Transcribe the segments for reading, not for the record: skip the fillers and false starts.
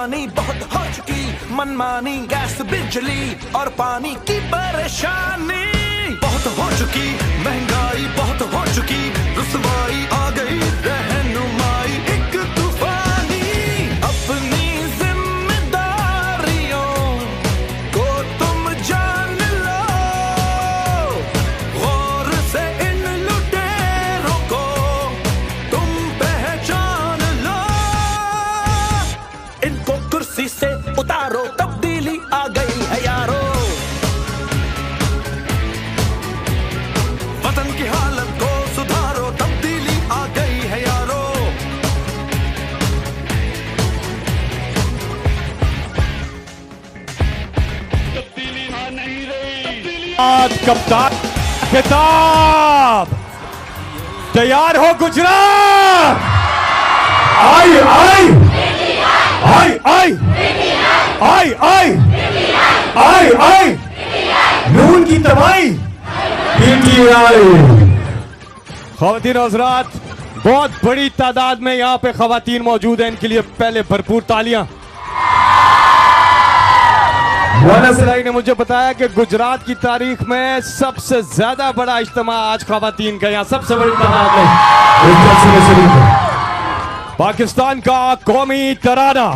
बेईमानी बहुत हो चुकी, मनमानी, गैस बिजली और पानी की परेशानी बहुत हो चुकी, महंगाई बहुत हो चुकी, रुसवाई आ गई, रहनुमाई एक तूफानी। अपनी जिम्मेदारियों को तुम जान लो, गौर से इन लुटेरों को तुम पहचान लो। इनको कुर्सी से उतारो, तब्दीली आ गई है यारो। वतन की हालत को सुधारो, तब्दीली आ गई है यारो। तब्दीली नहीं रही। आज कप्तान खिताब तैयार हो गुजरात। आई आई आई आई आई आई आई आई नून की तबाही। ख़वातीन और हज़रात, बहुत बड़ी तादाद में यहाँ पे ख़वातीन मौजूद हैं, इनके लिए पहले भरपूर तालियां। मौलाना सिलाई ने मुझे बताया कि गुजरात की तारीख में सबसे ज्यादा बड़ा इज्तिमा आज ख़वातीन का, यहाँ सबसे बड़ी तादाद में पाकिस्तान का कौमी तराना।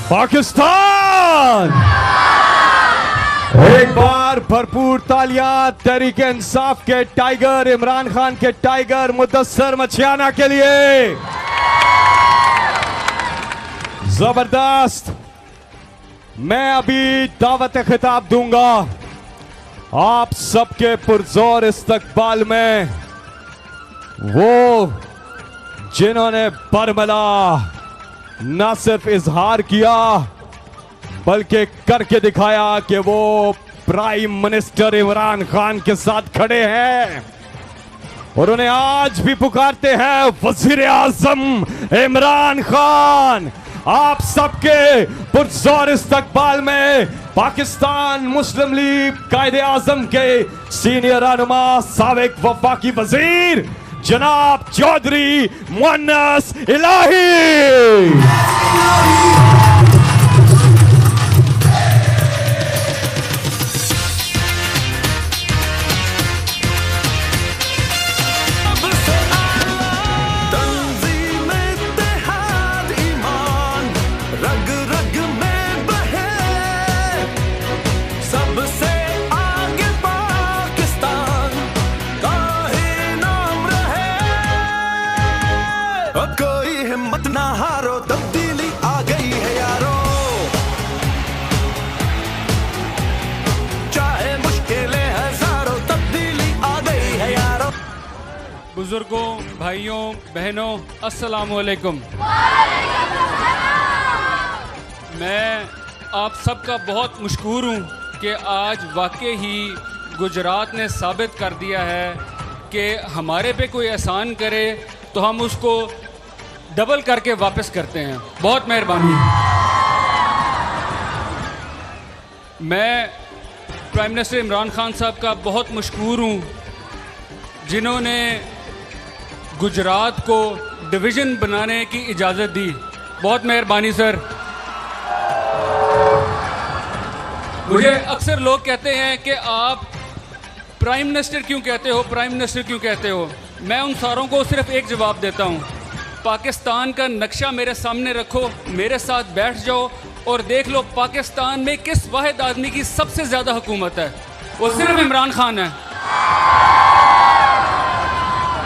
पाकिस्तान, एक बार भरपूर तालियां तहरीक इंसाफ के टाइगर, इमरान खान के टाइगर मुदस्सर मछियाना के लिए। जबरदस्त। मैं अभी दावत खिताब दूंगा आप सबके पुरजोर इस्तकबाल में, वो जिन्होंने बरमला न सिर्फ इजहार किया बल्कि करके दिखाया कि वो प्राइम मिनिस्टर इमरान खान के साथ खड़े हैं, और उन्हें आज भी पुकारते हैं वजीर आजम इमरान खान। आप सबके पुरजोर इस्तकबाल में पाकिस्तान मुस्लिम लीग कायदे आजम के सीनियर रहनुमा साबिक वफाकी वजीर जनाब चौधरी मुअन्नस इलाही। अब कोई हिम्मत ना हारो, तब्दीली आ गई है यारो। चाहे मुश्किलें हजारों, तब्दीली आ गई है यारो। बुजुर्गों, भाइयों, बहनों, अस्सलामु अलैकुम। मैं आप सबका बहुत मशकूर हूँ कि आज वाकई ही गुजरात ने साबित कर दिया है कि हमारे पे कोई एहसान करे तो हम उसको डबल करके वापस करते हैं। बहुत मेहरबानी। मैं प्राइम मिनिस्टर इमरान खान साहब का बहुत मशकूर हूँ जिन्होंने गुजरात को डिवीज़न बनाने की इजाज़त दी। बहुत मेहरबानी सर। मुझे अक्सर लोग कहते हैं कि आप प्राइम मिनिस्टर क्यों कहते हो, प्राइम मिनिस्टर क्यों कहते हो। मैं उन सारों को सिर्फ एक जवाब देता हूँ, पाकिस्तान का नक्शा मेरे सामने रखो, मेरे साथ बैठ जाओ और देख लो पाकिस्तान में किस वाहिद आदमी की सबसे ज़्यादा हुकूमत है, वो सिर्फ इमरान खान है।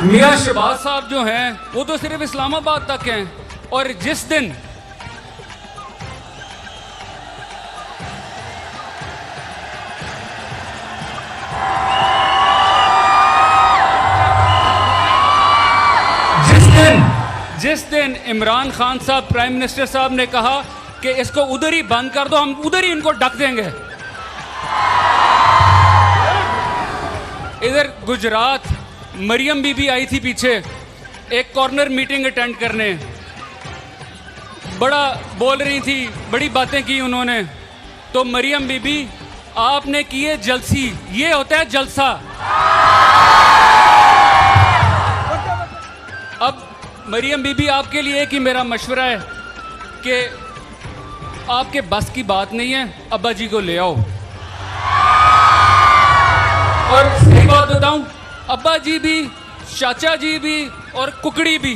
मियाँ शहबाज साहब जो हैं वो तो सिर्फ इस्लामाबाद तक हैं, और जिस दिन इमरान खान साहब प्राइम मिनिस्टर साहब ने कहा कि इसको उधर ही बंद कर दो, हम उधर ही इनको ढक देंगे। इधर गुजरात मरियम बीबी आई थी पीछे एक कॉर्नर मीटिंग अटेंड करने, बड़ा बोल रही थी, बड़ी बातें की उन्होंने। तो मरियम बीबी आपने किए जलसी, ये होता है जलसा। अब मरियम बीबी आपके लिए एक ही मेरा मशवरा है कि आपके बस की बात नहीं है, अब्बा जी को ले आओ। और सही बात बताऊं, अब्बा जी भी, चाचा जी भी और कुकड़ी भी,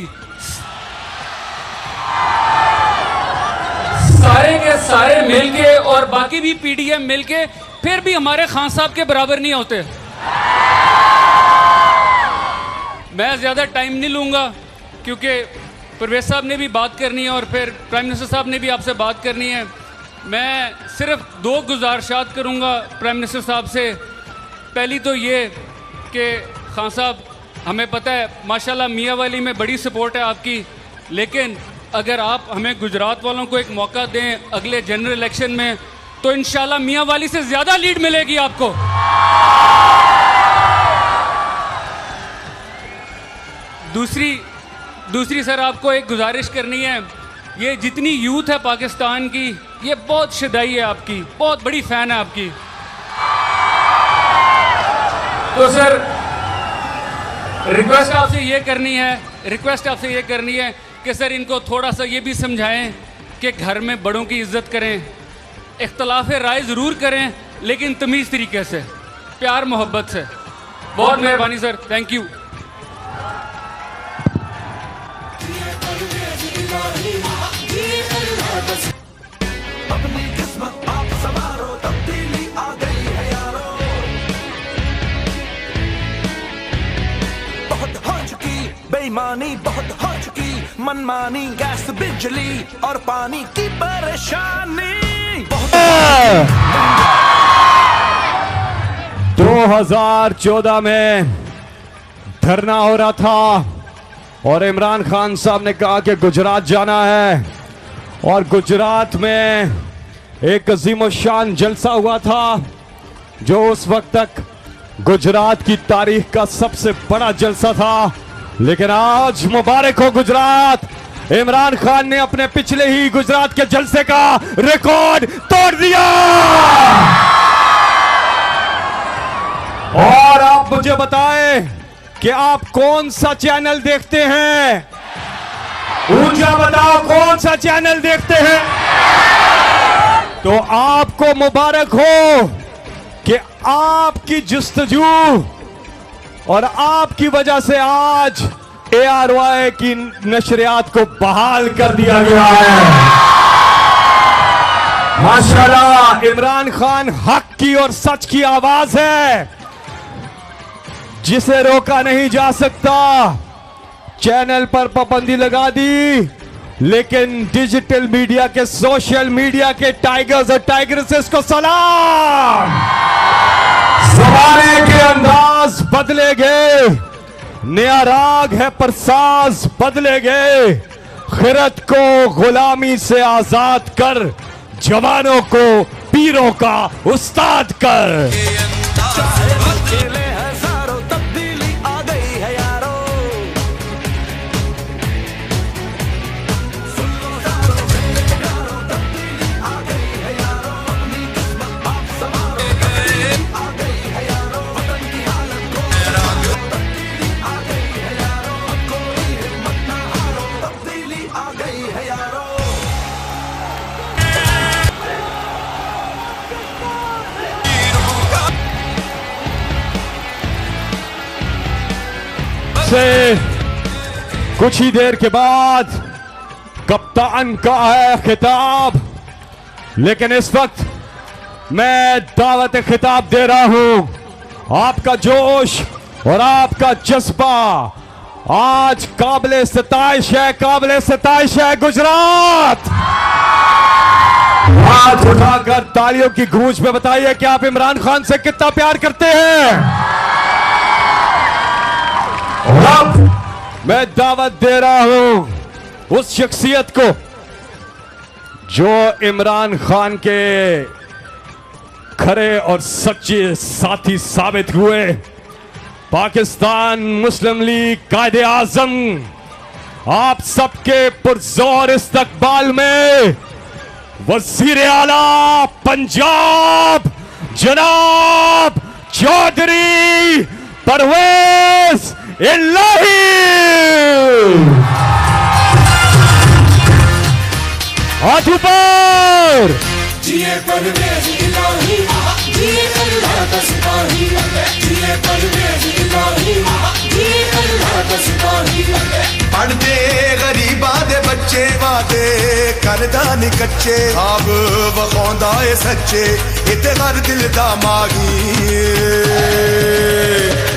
सारे के सारे मिलके और बाकी भी पीडीएम मिलके फिर भी हमारे खान साहब के बराबर नहीं होते। मैं ज़्यादा टाइम नहीं लूँगा क्योंकि परवेज साहब ने भी बात करनी है और फिर प्राइम मिनिस्टर साहब ने भी आपसे बात करनी है। मैं सिर्फ 2 गुजारिशात करूँगा प्राइम मिनिस्टर साहब से। पहली तो ये कि खान साहब, हमें पता है माशाल्लाह मियाँ वाली में बड़ी सपोर्ट है आपकी, लेकिन अगर आप हमें गुजरात वालों को एक मौका दें अगले जनरल इलेक्शन में तो इंशाल्लाह मियाँ वाली से ज़्यादा लीड मिलेगी आपको। दूसरी सर आपको एक गुजारिश करनी है, ये जितनी यूथ है पाकिस्तान की ये बहुत शदाई है आपकी, बहुत बड़ी फ़ैन है आपकी। तो सर रिक्वेस्ट आपसे ये करनी है कि सर इनको थोड़ा सा ये भी समझाएं कि घर में बड़ों की इज्जत करें, इख्तलाफ राय ज़रूर करें लेकिन तमीज़ तरीके से, प्यार मोहब्बत से। बहुत मेहरबानी सर, थैंक यू। अपनी किस्मत आप सवारो, तब्दीली आ गई है यारो। बहुत हो चुकी बेईमानी, बहुत हो चुकी मनमानी, गैस बिजली और पानी की परेशानी। 2014 में धरना हो रहा था और इमरान खान साहब ने कहा कि गुजरात जाना है, और गुजरात में एक अजीम शान जलसा हुआ था जो उस वक्त तक गुजरात की तारीख का सबसे बड़ा जलसा था। लेकिन आज मुबारक हो गुजरात, इमरान खान ने अपने पिछले ही गुजरात के जलसे का रिकॉर्ड तोड़ दिया। और आप मुझे बताएं कि आप कौन सा चैनल देखते हैं, ऊंचा बताओ कौन सा चैनल देखते हैं। तो आपको मुबारक हो कि आपकी जुस्तजू और आपकी वजह से आज ARY की नशरियात को बहाल कर दिया गया है। माशाल्लाह, इमरान खान हक की और सच की आवाज है जिसे रोका नहीं जा सकता। चैनल पर पाबंदी लगा दी, लेकिन डिजिटल मीडिया के, सोशल मीडिया के टाइगर्स और टाइगर्सेस को सलाम। जमाने के अंदाज बदले गए, नया राग है पर साज बदले गए। खिरत को गुलामी से आजाद कर, जवानों को पीरों का उस्ताद कर। से कुछ ही देर के बाद कप्तान का है खिताब, लेकिन इस वक्त मैं दावत खिताब दे रहा हूं। आपका जोश और आपका जज्बा आज काबिले सताइश है, काबिले सताइश है गुजरात। हाथ उठाकर तालियों की गूंज में बताइए कि आप इमरान खान से कितना प्यार करते हैं। और अब मैं दावत दे रहा हूं उस शख्सियत को जो इमरान खान के खरे और सच्चे साथी साबित हुए। पाकिस्तान मुस्लिम लीग कायदे आजम आप सबके पुरजोर इस्तकबाल में वजीर आला पंजाब जनाब चौधरी परवेज इलाही। हाथ ऊपर। जिए परवेज इलाही, जिए अल्लाह का सिपाही, जिए परवेज इलाही, जिए अल्लाह का सिपाही। पढ़दे गरीबां दे बच्चे वादे करदा नी कच्चे, आब वखौंदा ए सच्चे इते हर दिल दा मागी।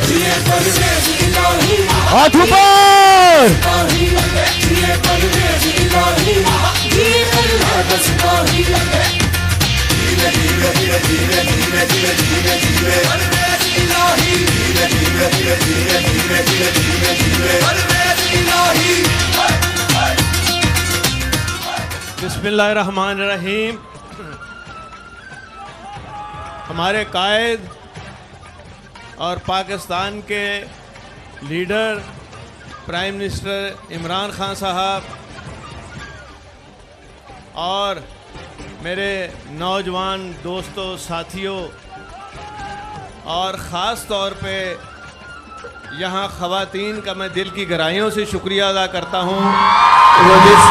जिए परवेज इलाही, हाथ ऊपर। जिए परवेज इलाही, जिए अल्लाह का सिपाही। धीरे धीरे धीरे धीरे धीरे धीरे धीरे धीरे परवेज इलाही, धीरे धीरे धीरे धीरे धीरे धीरे धीरे धीरे परवेज इलाही। बिस्मिल्लाहिर्रहमानिर्रहीम। हमारे कायद और पाकिस्तान के leader prime minister Imran Khan साहब और मेरे नौजवान दोस्तों साथियों और ख़ास तौर पे यहाँ ख़वातीन का मैं दिल की गहराइयों से शुक्रिया अदा करता हूँ वो जिस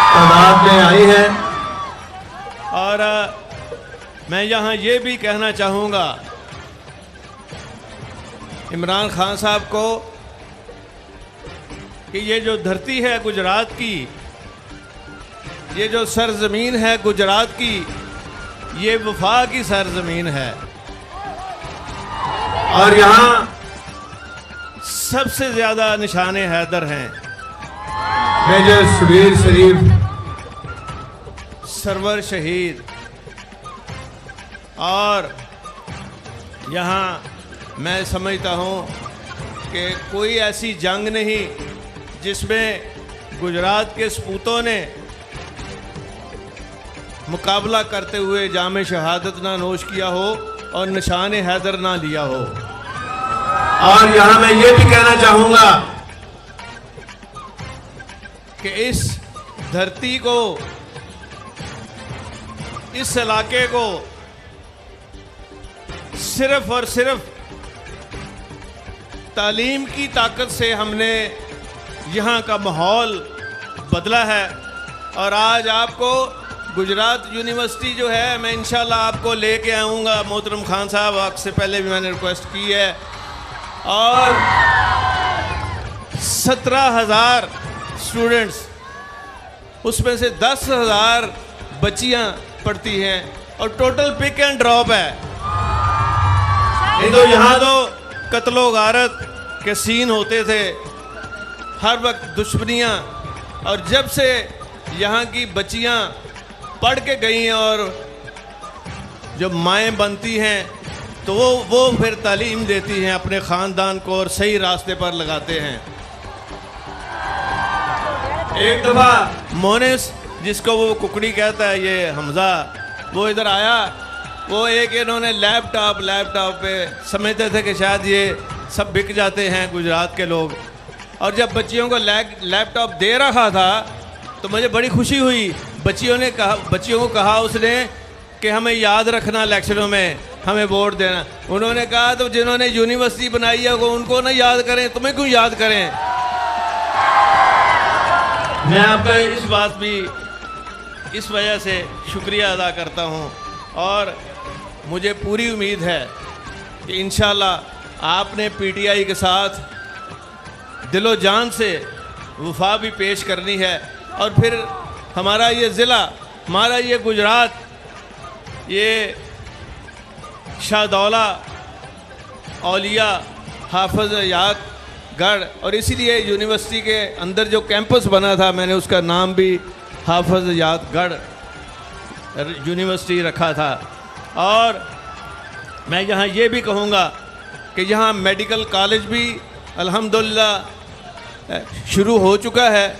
तादाद में आई है। और मैं यहाँ ये भी कहना चाहूँगा इमरान खान साहब को कि ये जो धरती है गुजरात की, ये जो सरजमीन है गुजरात की, ये वफा की सरजमीन है। और यहाँ सबसे ज़्यादा निशाने हैदर हैं। मेजर शबीर शरीफ सरवर शहीद। और यहाँ मैं समझता हूँ कि कोई ऐसी जंग नहीं जिसमें गुजरात के सपूतों ने मुकाबला करते हुए जामे शहादत ना नोश किया हो और निशान हैदर ना लिया हो। और यहाँ मैं ये भी कहना चाहूँगा कि इस धरती को, इस इलाके को सिर्फ और सिर्फ तालीम की ताकत से हमने यहाँ का माहौल बदला है। और आज आपको गुजरात यूनिवर्सिटी जो है, मैं इंशाल्लाह आपको लेके आऊँगा मोहतरम खान साहब, आपसे पहले भी मैंने रिक्वेस्ट की है। और 17,000 स्टूडेंट्स, उसमें से 10,000 बच्चियाँ पढ़ती हैं और टोटल पिक एंड ड्रॉप है। तो यहाँ तो कत्लो गारत के सीन होते थे, हर वक्त दुश्मनियाँ। और जब से यहाँ की बच्चियाँ पढ़ के गई हैं और जब माएँ बनती हैं तो वो फिर तालीम देती हैं अपने ख़ानदान को और सही रास्ते पर लगाते हैं। एक दफ़ा मोनिस, जिसको वो कुकड़ी कहता है, ये हमज़ा, वो इधर आया। वो एक इन्होंने लैपटॉप पे समझते थे कि शायद ये सब बिक जाते हैं गुजरात के लोग। और जब बच्चियों को लैपटॉप दे रहा था तो मुझे बड़ी खुशी हुई। बच्चियों को कहा उसने कि हमें याद रखना, इलेक्शनों में हमें वोट देना। उन्होंने कहा तो जिन्होंने यूनिवर्सिटी बनाई है वो उनको ना याद करें, तुम्हें क्यों याद करें। मैं आपका इस बात भी इस वजह से शुक्रिया अदा करता हूँ। और मुझे पूरी उम्मीद है कि इंशाल्लाह आपने पीटीआई के साथ दिलो जान से वफा भी पेश करनी है। और फिर हमारा ये ज़िला, हमारा ये गुजरात, ये शाहदौला औलिया हाफिज याद गढ़, और इसीलिए यूनिवर्सिटी के अंदर जो कैंपस बना था मैंने उसका नाम भी हाफिज याद गढ़ यूनिवर्सिटी रखा था। और मैं यहाँ ये भी कहूँगा कि यहाँ मेडिकल कॉलेज भी अल्हम्दुलिल्लाह शुरू हो चुका है।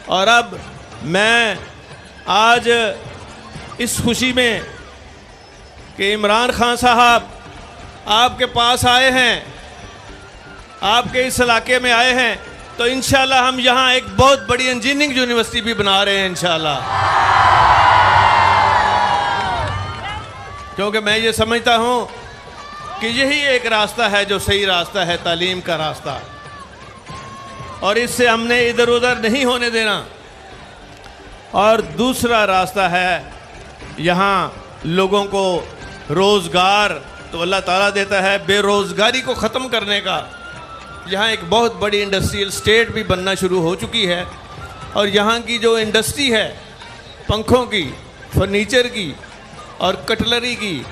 और अब मैं आज इस खुशी में कि इमरान खान साहब आपके पास आए हैं, आपके इस इलाके में आए हैं, तो इंशाल्लाह हम यहाँ एक बहुत बड़ी इंजीनियरिंग यूनिवर्सिटी भी बना रहे हैं इंशाल्लाह। क्योंकि मैं ये समझता हूँ कि यही एक रास्ता है जो सही रास्ता है, तालीम का रास्ता, और इससे हमने इधर उधर नहीं होने देना। और दूसरा रास्ता है यहाँ लोगों को रोज़गार तो अल्लाह ताला देता है, बेरोज़गारी को ख़त्म करने का। यहाँ एक बहुत बड़ी इंडस्ट्रियल स्टेट भी बनना शुरू हो चुकी है, और यहाँ की जो इंडस्ट्री है पंखों की, फर्नीचर की और कटलरी की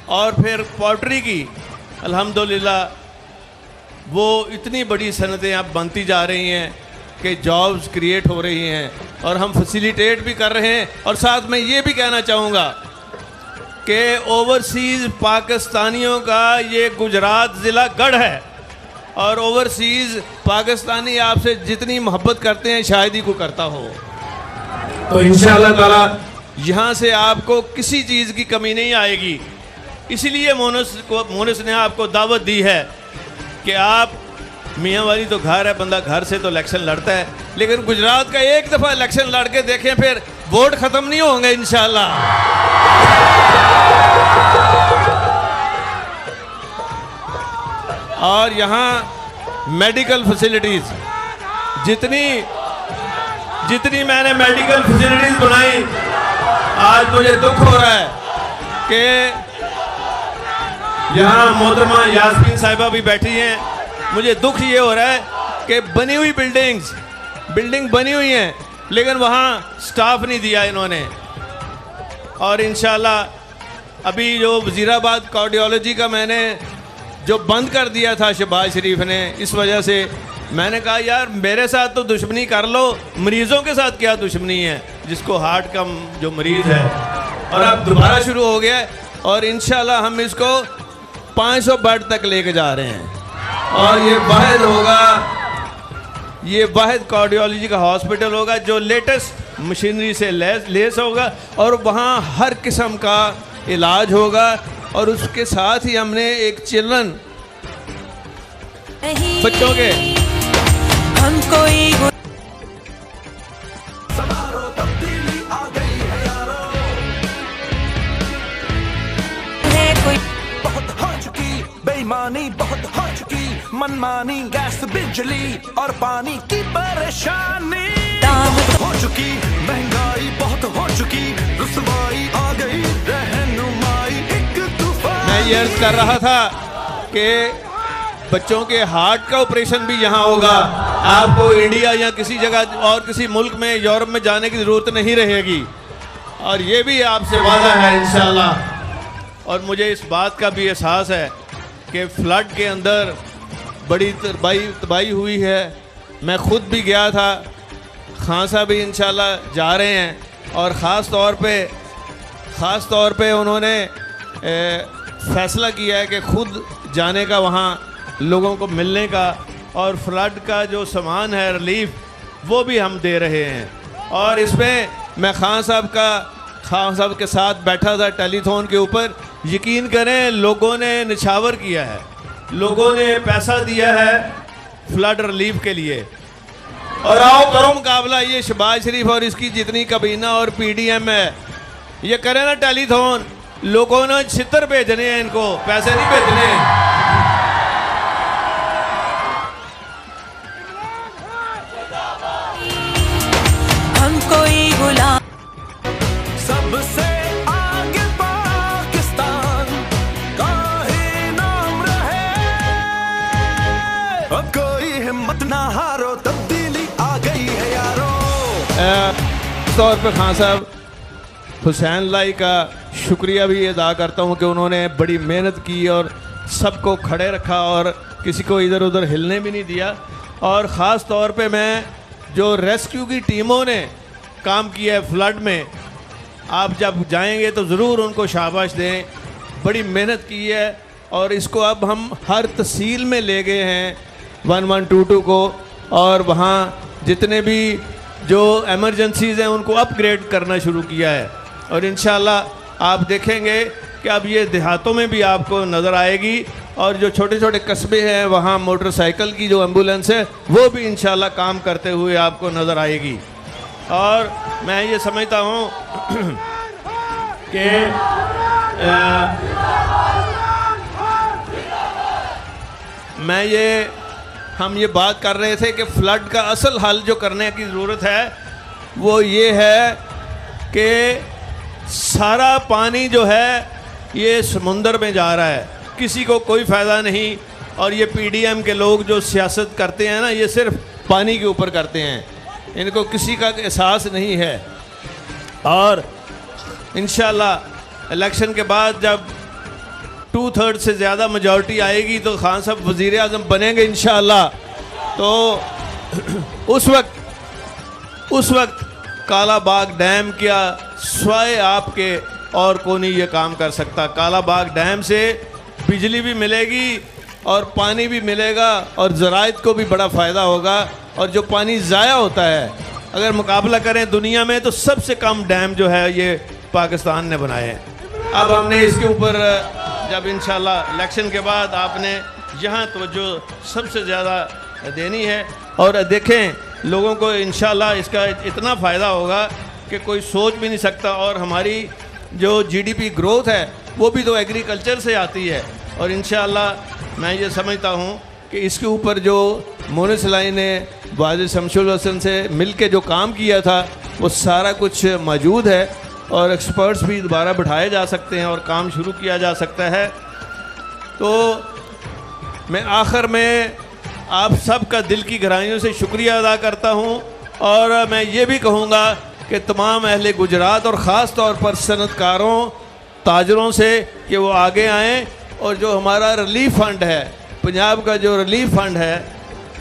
और फिर पॉटरी की, अल्हम्दुलिल्लाह वो इतनी बड़ी सनतें अब बनती जा रही हैं कि जॉब्स क्रिएट हो रही हैं, और हम फैसिलिटेट भी कर रहे हैं। और साथ में ये भी कहना चाहूँगा कि ओवरसीज़ पाकिस्तानियों का ये गुजरात ज़िला गढ़ है, और ओवरसीज़ पाकिस्तानी आपसे जितनी मोहब्बत करते हैं शायद ही को करता हो। तो इंशाअल्लाह ताला यहाँ से आपको किसी चीज़ की कमी नहीं आएगी। इसीलिए मोनस ने आपको दावत दी है कि आप, मियाँ वाली तो घर है, बंदा घर से तो इलेक्शन लड़ता है, लेकिन गुजरात का एक दफ़ा इलेक्शन लड़ के देखें, फिर वोट ख़त्म नहीं होंगे इंशाअल्लाह। और यहाँ मेडिकल फैसिलिटीज़ जितनी मैंने मेडिकल फैसिलिटीज़ बनाई, आज मुझे दुख हो रहा है कि यहाँ मोहतरमा यास्मीन साहिबा भी बैठी हैं। मुझे दुख ये हो रहा है कि बनी हुई बिल्डिंग बनी हुई हैं, लेकिन वहाँ स्टाफ नहीं दिया इन्होंने। और इंशाल्लाह अभी जो वज़ीराबाद कार्डियोलॉजी का मैंने जो बंद कर दिया था शहबाज शरीफ ने, इस वजह से मैंने कहा यार मेरे साथ तो दुश्मनी कर लो, मरीज़ों के साथ क्या दुश्मनी है, जिसको हार्ट का जो मरीज़ है। और अब दोबारा शुरू हो गया है, और इंशाल्लाह हम इसको 500 बेड तक लेके जा रहे हैं। और ये वाहिद कार्डियोलॉजी का हॉस्पिटल होगा जो लेटेस्ट मशीनरी से लेस होगा, और वहाँ हर किस्म का इलाज होगा। और उसके साथ ही हमने एक चिल्ड्रन बच्चों के हम कोई तब्दीली आ गई है यारो, बहुत हो चुकी बेईमानी, बहुत हो चुकी मनमानी, गैस बिजली और पानी की परेशानी, बहुत हो चुकी महंगाई, बहुत हो चुकी रुसवाई, आ गई रहनुमाई एक तूफान। मैं ये अर्ज कर रहा था कि बच्चों के हार्ट का ऑपरेशन भी यहाँ होगा। आपको इंडिया या किसी जगह और किसी मुल्क में, यूरोप में जाने की ज़रूरत नहीं रहेगी, और ये भी आपसे वादा है इंशाल्लाह। और मुझे इस बात का भी एहसास है कि फ्लड के अंदर बड़ी तबाही हुई है। मैं ख़ुद भी गया था, खान साहब भी इंशाल्लाह जा रहे हैं, और ख़ास तौर पे उन्होंने फ़ैसला किया है कि ख़ुद जाने का, वहाँ लोगों को मिलने का, और फ्लड का जो सामान है रिलीफ वो भी हम दे रहे हैं। और इसमें मैं खान साहब के साथ बैठा था टेलीथॉन के ऊपर। यकीन करें लोगों ने निछावर किया है, लोगों ने पैसा दिया है फ्लड रिलीफ के लिए। और आओ करो मुकाबला ये शहबाज शरीफ और इसकी जितनी कबीना और पीडीएम है, ये करें ना टेलीथॉन। लोगों ने छितर भेजने हैं, इनको पैसे नहीं भेजने हैं। हम कोई गुलाम, सबसे आगे पाकिस्तान का ही नाम रहे, अब कोई हिम्मत ना हार तौर पे खान साहब हुसैन लाई का शुक्रिया भी अदा करता हूँ कि उन्होंने बड़ी मेहनत की और सबको खड़े रखा और किसी को इधर उधर हिलने भी नहीं दिया। और ख़ास तौर पे मैं जो रेस्क्यू की टीमों ने काम किया है फ्लड में, आप जब जाएंगे तो ज़रूर उनको शाबाश दें, बड़ी मेहनत की है। और इसको अब हम हर तहसील में ले गए हैं 1122 को, और वहाँ जितने भी जो एमरजेंसीज़ हैं उनको अपग्रेड करना शुरू किया है। और इंशाल्लाह आप देखेंगे कि अब ये देहातों में भी आपको नज़र आएगी, और जो छोटे छोटे कस्बे हैं वहाँ मोटरसाइकिल की जो एम्बुलेंस है वो भी इंशाल्लाह काम करते हुए आपको नज़र आएगी। और मैं ये समझता हूँ कि हम ये बात कर रहे थे कि फ्लड का असल हल जो करने की ज़रूरत है वो ये है कि सारा पानी जो है ये समुंदर में जा रहा है, किसी को कोई फ़ायदा नहीं। और ये पीडीएम के लोग जो सियासत करते हैं ना, ये सिर्फ पानी के ऊपर करते हैं, इनको किसी का एहसास नहीं है। और इंशाल्लाह इलेक्शन के बाद जब 2/3 से ज़्यादा मेजॉरिटी आएगी तो खान साहब वज़ीर आज़म बनेंगे इंशाल्लाह। तो उस वक्त काला बाग डैम क्या स्वाय आपके और कौन ही ये काम कर सकता। काला बाग डैम से बिजली भी मिलेगी और पानी भी मिलेगा और ज़राइत को भी बड़ा फ़ायदा होगा। और जो पानी ज़ाया होता है, अगर मुकाबला करें दुनिया में तो सबसे कम डैम जो है ये पाकिस्तान ने बनाए हैं। अब हमने इसके ऊपर जब इंशाल्लाह इलेक्शन के बाद आपने यहाँ तवज्जो सबसे ज़्यादा देनी है। और देखें लोगों को इंशाल्लाह इसका इतना फ़ायदा होगा कि कोई सोच भी नहीं सकता। और हमारी जो जीडीपी ग्रोथ है वो भी तो एग्रीकल्चर से आती है। और इंशाल्लाह मैं ये समझता हूँ कि इसके ऊपर जो मोनिस लाई ने वाजिद शमशुल हसन से मिल के जो काम किया था वो सारा कुछ मौजूद है, और एक्सपर्ट्स भी दोबारा बिठाए जा सकते हैं और काम शुरू किया जा सकता है। तो मैं आखिर में आप सब का दिल की गहराइयों से शुक्रिया अदा करता हूँ। और मैं ये भी कहूँगा कि तमाम अहले गुजरात और ख़ास तौर पर सनतकारों ताजरों से कि वो आगे आएँ, और जो हमारा रिलीफ फ़ंड है, पंजाब का जो रिलीफ फ़ंड है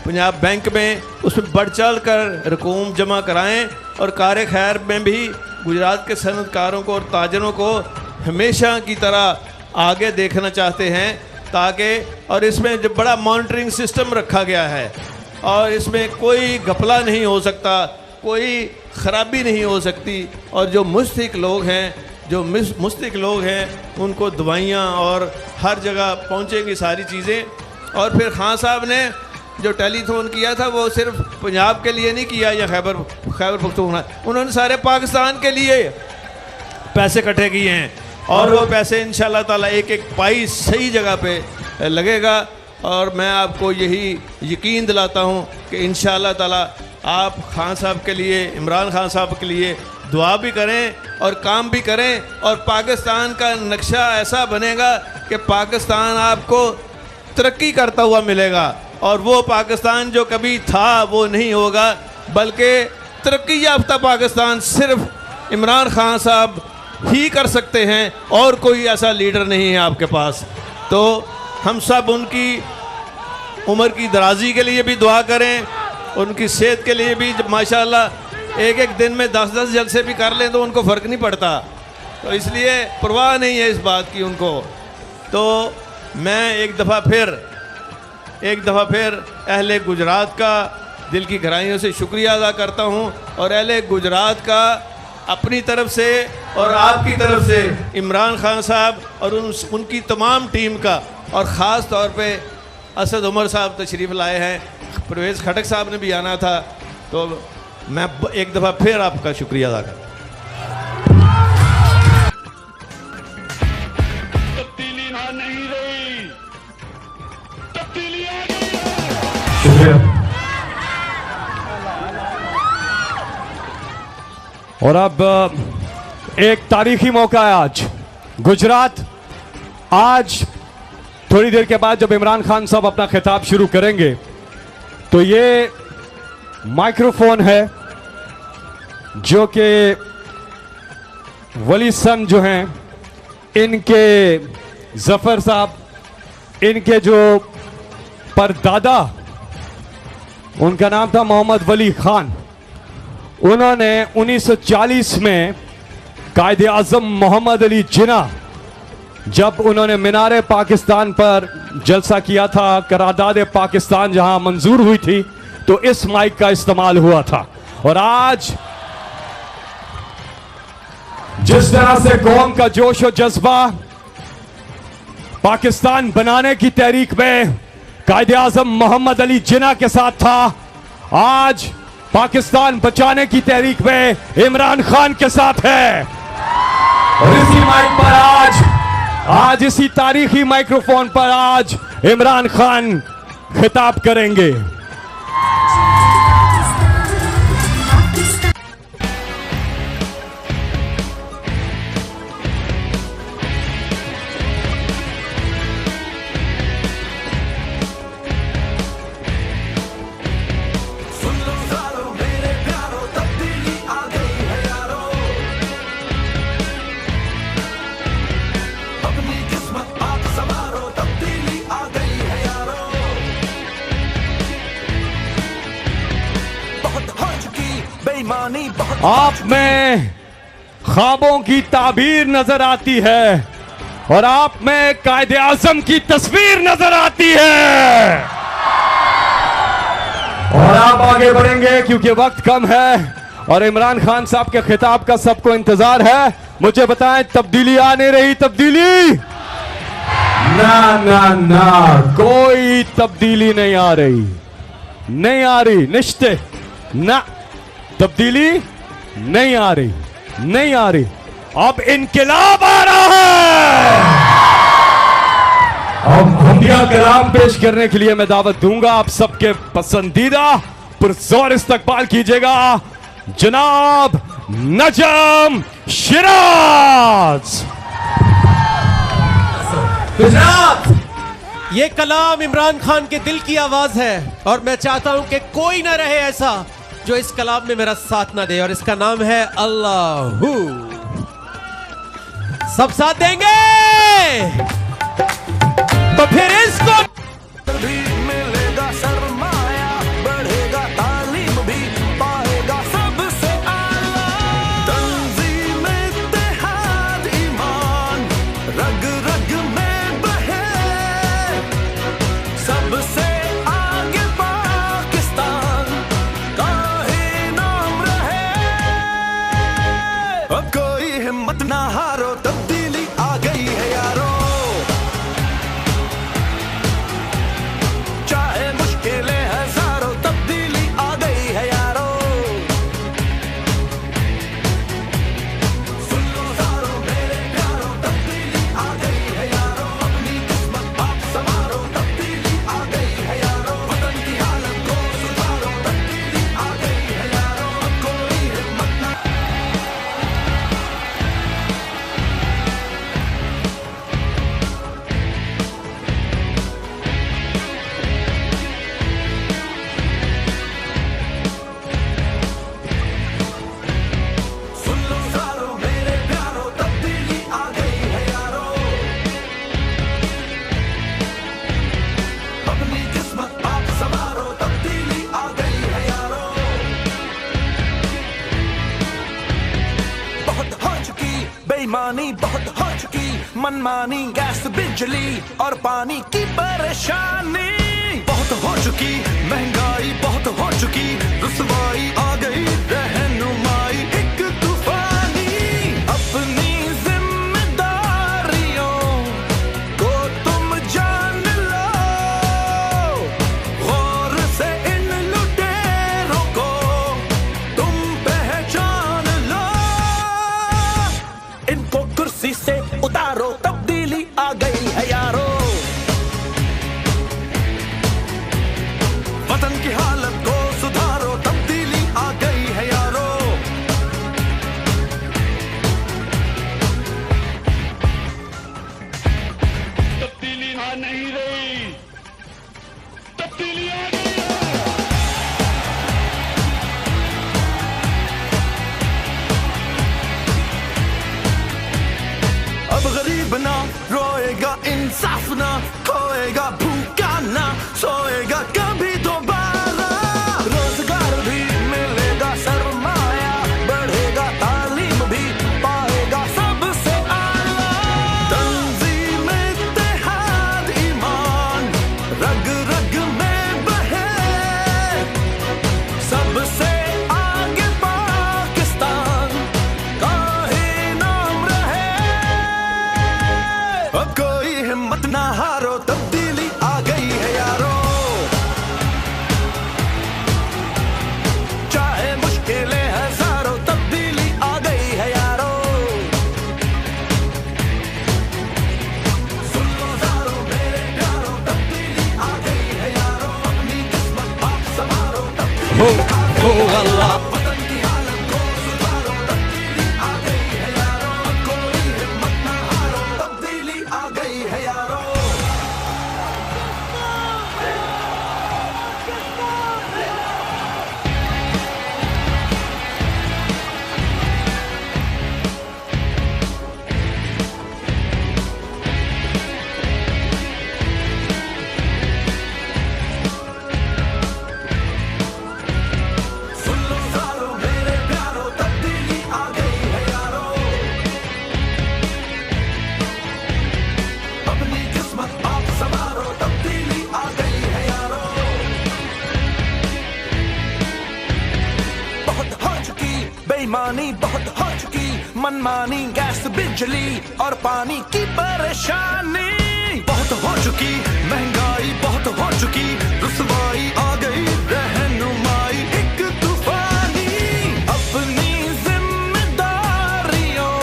पंजाब बैंक में, उसमें बढ़ चढ़ कर रकूम जमा कराएँ। और कार खैर में भी गुजरात के सनतकारों को और ताजरों को हमेशा की तरह आगे देखना चाहते हैं, ताकि और इसमें जो बड़ा मॉनिटरिंग सिस्टम रखा गया है और इसमें कोई घपला नहीं हो सकता, कोई ख़राबी नहीं हो सकती। और जो मुस्तहिक लोग हैं उनको दवाइयाँ और हर जगह पहुँचेंगी सारी चीज़ें। और फिर खान साहब ने जो टेलीथॉन किया था वो सिर्फ पंजाब के लिए नहीं किया या खैबर पख्तूनख्वा, उन्होंने सारे पाकिस्तान के लिए पैसे इकट्ठे किए हैं। और वो पैसे इंशाल्लाह ताला एक एक पाई सही जगह पे लगेगा। और मैं आपको यही यकीन दिलाता हूँ कि इंशाल्लाह ताला आप खान साहब के लिए, इमरान खान साहब के लिए दुआ भी करें और काम भी करें, और पाकिस्तान का नक्शा ऐसा बनेगा कि पाकिस्तान आपको तरक्की करता हुआ मिलेगा। और वो पाकिस्तान जो कभी था वो नहीं होगा, बल्कि तरक्की याफ्ता पाकिस्तान सिर्फ इमरान खान साहब ही कर सकते हैं, और कोई ऐसा लीडर नहीं है आपके पास। तो हम सब उनकी उम्र की दराजी के लिए भी दुआ करें, उनकी सेहत के लिए भी। माशाल्लाह एक एक दिन में 10-10 जलसे भी कर लें तो उनको फ़र्क नहीं पड़ता, तो इसलिए परवाह नहीं है इस बात की उनको। तो मैं एक दफ़ा फिर अहले गुजरात का दिल की गहराइयों से शुक्रिया अदा करता हूँ, और अहले गुजरात का अपनी तरफ से और आपकी तरफ से इमरान खान साहब और उनकी तमाम टीम का, और ख़ास तौर पे असद उमर साहब तशरीफ़ लाए हैं, परवेज़ खटक साहब ने भी आना था। तो मैं एक दफ़ा फिर आपका शुक्रिया अदा करता हूँ। और अब एक तारीखी मौका है आज। गुजरात आज थोड़ी देर के बाद जब इमरान खान साहब अपना खिताब शुरू करेंगे तो ये माइक्रोफोन है जो कि वली सन जो हैं, इनके जफर साहब, इनके जो परदादा, उनका नाम था मोहम्मद वली खान। उन्होंने 1940 में कायदे आज़म मोहम्मद अली जिन्ना, जब उन्होंने मीनारे पाकिस्तान पर जलसा किया था, करारदाद पाकिस्तान जहां मंजूर हुई थी, तो इस माइक का इस्तेमाल हुआ था। और आज जिस तरह से कौम का जोश और जज्बा पाकिस्तान बनाने की तहरीक में कायदे आज़म मोहम्मद अली जिन्ना के साथ था, आज पाकिस्तान बचाने की तहरीक में इमरान खान के साथ है। और इसी माइक पर आज इसी तारीखी माइक्रोफोन पर आज इमरान खान खिताब करेंगे। आप में ख्वाबों की ताबीर नजर आती है और आप में कायदे आज़म की तस्वीर नजर आती है। और आप आगे बढ़ेंगे क्योंकि वक्त कम है और इमरान खान साहब के खिताब का सबको इंतजार है। मुझे बताएं, तब्दीली आ नहीं रही? तब्दीली ना ना ना, कोई तब्दीली नहीं आ रही, नहीं आ रही। निश्चित ना, तब्दीली नहीं आ रही, नहीं आ रही। अब इनकलाब आ रहा है। अब हम्दिया कलाम पेश करने के लिए मैं दावत दूंगा आप सबके पसंदीदा पुरजोर इस्तकबाल कीजिएगा जनाब नजम शिराज। गुजरात, ये कलाम इमरान खान के दिल की आवाज है और मैं चाहता हूं कि कोई ना रहे ऐसा जो इस कलाम में मेरा साथ ना दे, और इसका नाम है अल्लाहू। सब साथ देंगे तो फिर इसको भी मिलेगा सरमाया, बढ़ेगा तालीम भी पाएगा सबसे आला। तंजीम इत्तेहाद ईमान रग रग में बहे, सबसे आगे पाकिस्तान का ही नाम रहे। अब कोई हिम्मत ना हारो, तब्दीली आ गई है यारो। चाहे मुश्किलें हजारों, तब्दीली आ गई है यारो। सुन लो सारो मेरे प्यारो, तब्दीली आ गई है यारो। अपनी किस्मत आप संवारो, तब्दीली आ गई है यारो। वतन की हालत को सुधारो, तब्दीली आ गई है यारो। अब कोई हिम्मत ना सुन लो सारो मेरे प्यारो, तब्दीली आ गई है यारो। अपनी किस्मत आप संवारो, तब्दीली आ गई है यारो। बहुत हो चुकी बेईमानी, बहुत हो चुकी मनमानी, गैस बिजली और पानी की परेशानी। बहुत हो चुकी महंगाई, बहुत हो चुकी रुसवाई, आ गई रहनुमाई एक तूफानी। अपनी जिम्मेदारियों को तुम जान लो, गौर से इन लुटेरों को तुम पहचान लो। इनको कुर्सी से उतारो, तब्दीली आ गई है यारो। वतन की हालत को सुधारो, तब्दीली आ गई है यारो। तब्दीली आ नहीं रही, तब्दीली आ गई है। इंसाफ ना, खोएगा भूखा ना सोएगा कभी दोबारा। रोजगार भी मिलेगा, सरमाया बढ़ेगा, तालीम भी पाएगा सबसे आला। तंजीम इत्तेहाद ईमान रग रग में बहे, सबसे आगे पाकिस्तान का ही नाम रहे। अब कोई हिम्मत ना हारो, तब्दीली आ गई है यारो। चाहे मुश्किलें हजारों, तब्दीली आ गई है यारो। सुन लो ज़ारो मेरे प्यारो, तब्दीली आ गई है यारो। अपनी किस्मत आप संवारो, तब्दीली वतन की हालत को सुधारो, तब्दीली आ गई है यारो। अब कोई हिम्मत ना हारो, तब्दीली आ गई है यारो। सुन लो ज़ारो मेरे प्यारो, तब्दीली आ गई है यारो। अपनी किस्मत आप संवारो, तब्दीली आ गई है यारो। बहुत हो चुकी बेईमानी, बहुत हो चुकी मनमानी, गैस बिजली और पानी की परेशानी। बहुत हो चुकी महंगाई, बहुत हो चुकी रुसवाई, आ गई रहनुमाई एक तूफानी। अपनी जिम्मेदारियों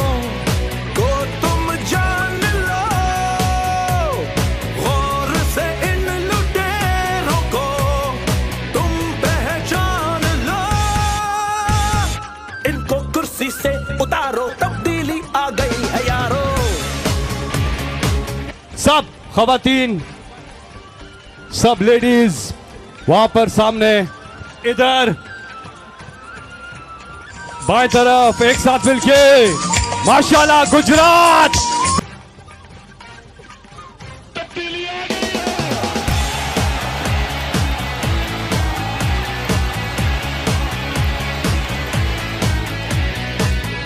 को तुम जान लो, गौर से इन लुटेरों को तुम पहचान लो। इनको कुर्सी से उतारो, तब्दीली आ गई है यारो। सब खवातीन, सब लेडीज वहां पर सामने, इधर बाएं तरफ एक साथ मिलके माशाल्लाह गुजरात। तब्दीली आ गई है।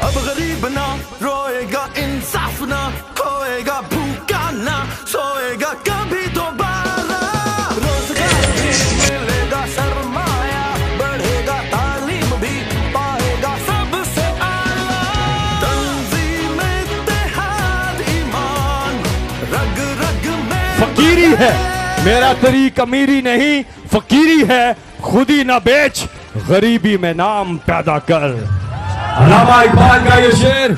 अब गरीब ना रोएगा, इंसाफ ना खोएगा, भूखा ना सोएगा कभी दोबारा। रोजगार भी मिलेगा, सरमाया बढ़ेगा, तालीम भी पाएगा सबसे आला। तंजीम इत्तेहाद ईमान रग रग में फकीरी है मेरा तरीक, अमीरी नहीं फकीरी है, खुदी ना बेच गरीबी में नाम पैदा कर। अल्लामा इकबाल का ये शेर।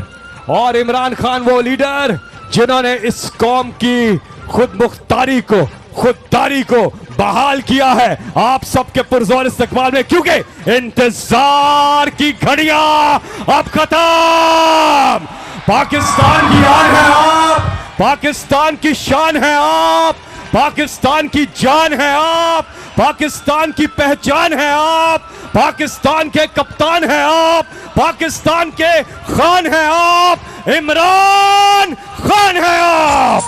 और इमरान खान वो लीडर जिन्होंने इस कौम की खुद मुख्तारी को, खुददारी को बहाल किया है आप सबके पुरजोर इस्तकबाल में, क्योंकि इंतजार की घड़ियां अब खत्म। पाकिस्तान की आन है आप, पाकिस्तान की शान है आप, पाकिस्तान की जान है आप, पाकिस्तान की पहचान है आप, पाकिस्तान के कप्तान हैं आप, पाकिस्तान के खान हैं आप, इमरान खान हैं आप।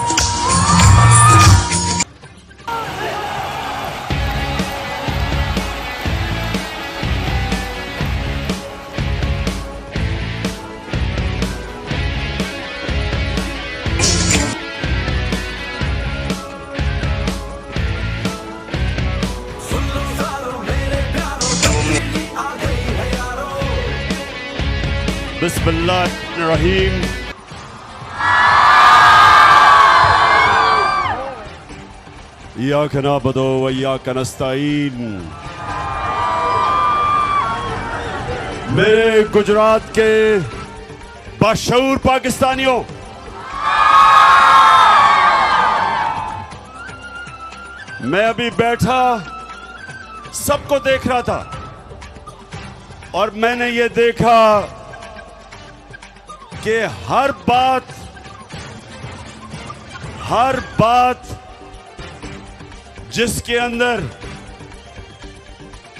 सुन लो ज़ारो मेरे प्यारो, तब्दीली आ गई है यारो। बिस्मिल्लाहिर्रहमानिर्रहीम। इय्याका नअबुदु व इय्याका नस्तईन। मेरे गुजरात के बाशऊर पाकिस्तानियों, मैं अभी बैठा सबको देख रहा था और मैंने ये देखा कि हर बात जिसके अंदर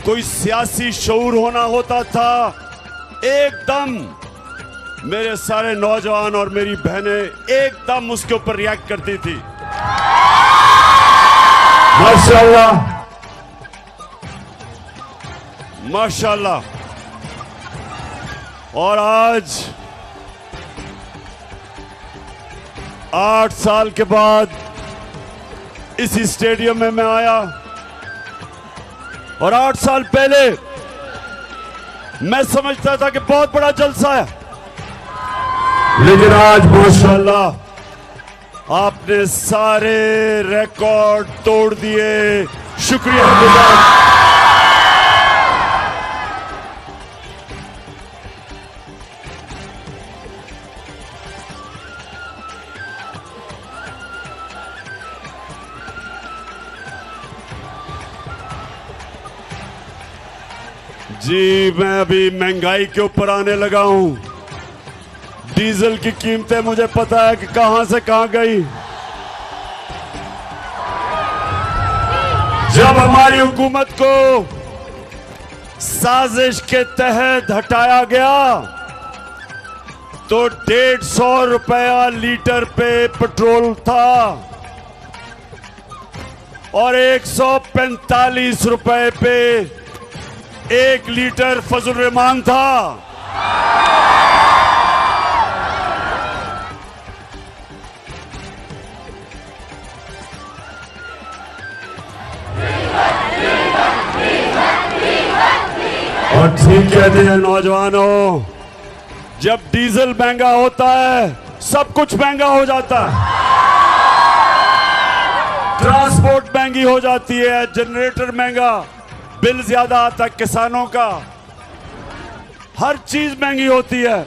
कोई सियासी शऊर होना होता था, एकदम मेरे सारे नौजवान और मेरी बहनें एकदम उसके ऊपर रिएक्ट करती थी। माशाल्लाह, माशाल्लाह। और आज 8 साल के बाद इसी स्टेडियम में मैं आया और 8 साल पहले मैं समझता था कि बहुत बड़ा जलसा है, लेकिन आज माशाल्लाह आपने सारे रिकॉर्ड तोड़ दिए। शुक्रिया गुजार। जी, मैं अभी महंगाई के ऊपर आने लगा हूं। डीजल की कीमतें मुझे पता है कि कहां से कहां गई। जब हमारी हुकूमत को साजिश के तहत हटाया गया तो 150 रुपया लीटर पे पेट्रोल था और 145 रुपए पे 1 लीटर फजल रहमान था। और ठीक कहते हैं नौजवानों, जब डीजल महंगा होता है सब कुछ महंगा हो जाता है। ट्रांसपोर्ट महंगी हो जाती है, जनरेटर महंगा, बिल ज्यादा आता है किसानों का, हर चीज महंगी होती है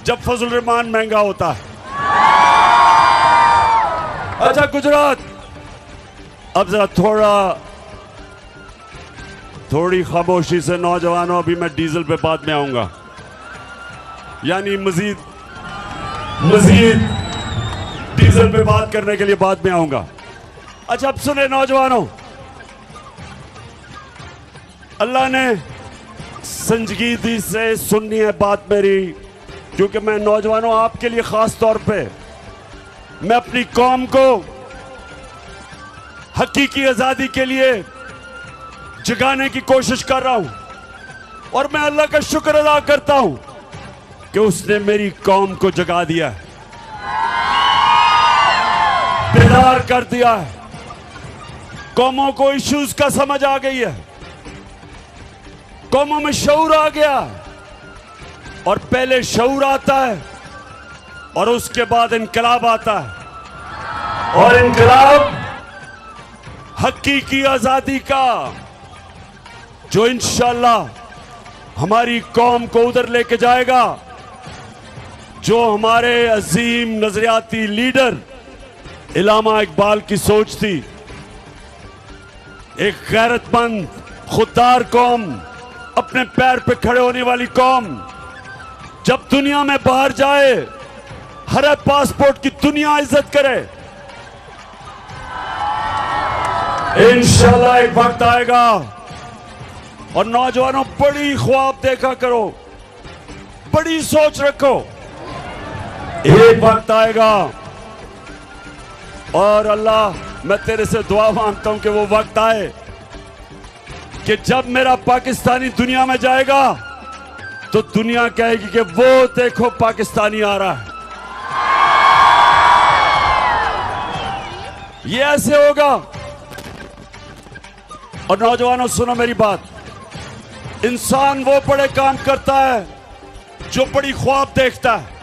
जब फजल रहमान महंगा होता है। अच्छा गुजरात, अब जरा थोड़ी खामोशी से नौजवानों, अभी मैं डीजल पे बाद में आऊंगा, यानी मजीद डीजल पे बात करने के लिए बाद में आऊंगा। अच्छा अब सुने नौजवानों, अल्लाह ने संजीदगी से सुननी है बात मेरी, क्योंकि मैं नौजवानों आपके लिए खास तौर पे मैं अपनी कौम को हकीकी आजादी के लिए जगाने की कोशिश कर रहा हूं और मैं अल्लाह का शुक्र अदा करता हूं कि उसने मेरी कौम को जगा दिया है, बेदार कर दिया है। कौमों को इश्यूज का समझ आ गई है, कौमों में शऊर आ गया और पहले शऊर आता है और उसके बाद इनकलाब आता है और इनकलाब हकीकी आजादी का, जो इंशाअल्लाह हमारी कौम को उधर लेके जाएगा जो हमारे अजीम नजरियाती लीडर इलामा इकबाल की सोच थी। एक गैरतमंद खुददार कौम, अपने पैर पे खड़े होने वाली कौम, जब दुनिया में बाहर जाए हर पासपोर्ट की दुनिया इज्जत करे। इंशाल्लाह एक वक्त आएगा, और नौजवानों बड़ी ख्वाब देखा करो, बड़ी सोच रखो, एक वक्त आएगा और अल्लाह मैं तेरे से दुआ मांगता हूं कि वो वक्त आए कि जब मेरा पाकिस्तानी दुनिया में जाएगा तो दुनिया कहेगी कि वो देखो पाकिस्तानी आ रहा है। ये ऐसे होगा। और नौजवानों सुनो मेरी बात, इंसान वो बड़े काम करता है जो बड़ी ख्वाब देखता है।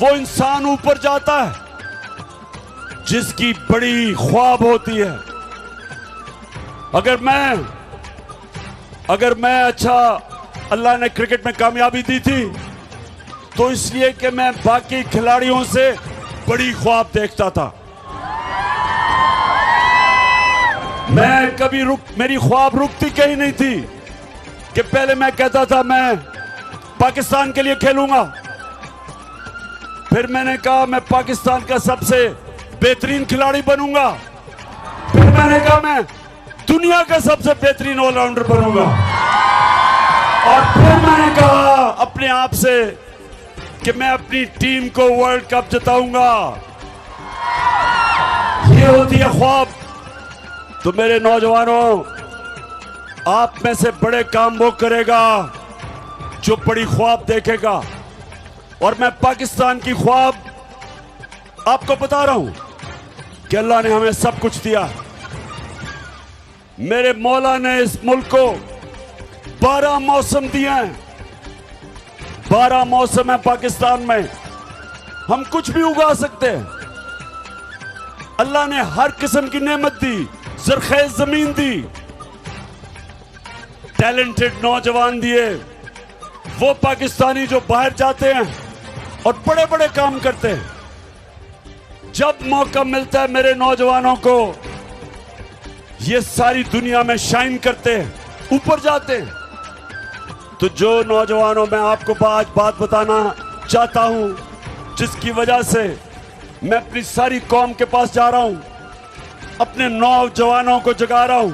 वो इंसान ऊपर जाता है जिसकी बड़ी ख्वाब होती है। अगर मैं अच्छा, अल्लाह ने क्रिकेट में कामयाबी दी थी तो इसलिए कि मैं बाकी खिलाड़ियों से बड़ी ख्वाब देखता था। मैं कभी मेरी ख्वाब रुकती कहीं नहीं थी कि पहले मैं कहता था मैं पाकिस्तान के लिए खेलूंगा, फिर मैंने कहा मैं पाकिस्तान का सबसे बेहतरीन खिलाड़ी बनूंगा, फिर मैंने कहा मैं दुनिया का सबसे बेहतरीन ऑलराउंडर बनूंगा, और फिर मैंने कहा अपने आप से कि मैं अपनी टीम को वर्ल्ड कप जिताऊंगा। ये होती है ख्वाब। तो मेरे नौजवानों, आप में से बड़े काम वो करेगा जो बड़ी ख्वाब देखेगा। और मैं पाकिस्तान की ख्वाब आपको बता रहा हूं कि अल्लाह ने हमें सब कुछ दिया। मेरे मौला ने इस मुल्क को 12 मौसम दिए हैं। 12 मौसम है पाकिस्तान में, हम कुछ भी उगा सकते हैं। अल्लाह ने हर किस्म की नेमत दी, जरखेज जमीन दी, टैलेंटेड नौजवान दिए। वो पाकिस्तानी जो बाहर जाते हैं और बड़े बड़े काम करते हैं, जब मौका मिलता है मेरे नौजवानों को, ये सारी दुनिया में शाइन करते हैं, ऊपर जाते हैं। तो जो नौजवानों, मैं आपको आज बात बताना चाहता हूं, जिसकी वजह से मैं अपनी सारी कौम के पास जा रहा हूं, अपने नौजवानों को जगा रहा हूं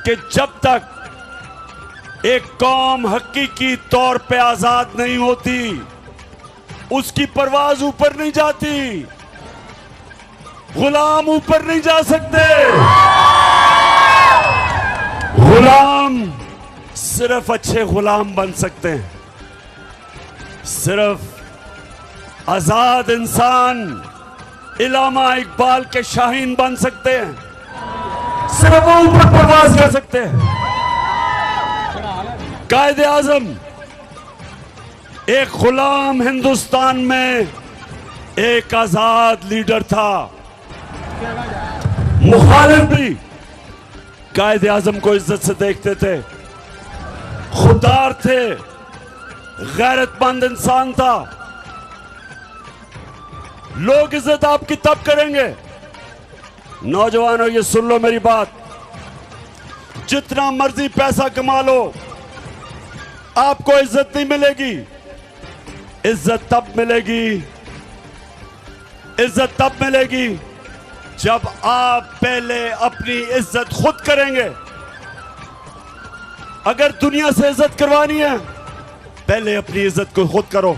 कि जब तक एक कौम हकीकी तौर पे आजाद नहीं होती, उसकी परवाज ऊपर नहीं जाती। गुलाम ऊपर नहीं जा सकते। गुलाम सिर्फ अच्छे गुलाम बन सकते हैं। सिर्फ आजाद इंसान इलामा इकबाल के शाहीन बन सकते हैं। सिर्फ वो ऊपर परवाज कर सकते हैं। कायदे आजम एक गुलाम हिंदुस्तान में एक आजाद लीडर था। मुखालिफ भी कायदे आजम को इज्जत से देखते थे, खुददार थे, गैरतमंद इंसान था। लोग इज्जत आपकी तब करेंगे, नौजवानों ये सुन लो मेरी बात, जितना मर्जी पैसा कमा लो, आपको इज्जत नहीं मिलेगी। इज्जत तब मिलेगी जब आप पहले अपनी इज्जत खुद करेंगे। अगर दुनिया से इज्जत करवानी है, पहले अपनी इज्जत को खुद करो।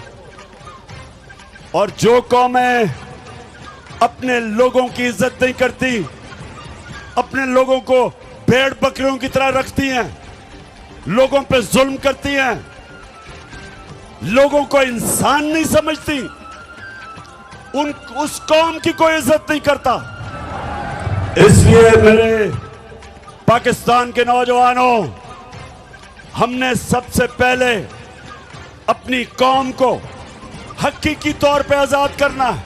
और जो कौमें अपने लोगों की इज्जत नहीं करती, अपने लोगों को भेड़ बकरियों की तरह रखती हैं, लोगों पे जुल्म करती हैं, लोगों को इंसान नहीं समझती, उस कौम की कोई इज्जत नहीं करता। इसलिए मेरे पाकिस्तान के नौजवानों, हमने सबसे पहले अपनी कौम को हकीकी तौर पे आजाद करना है।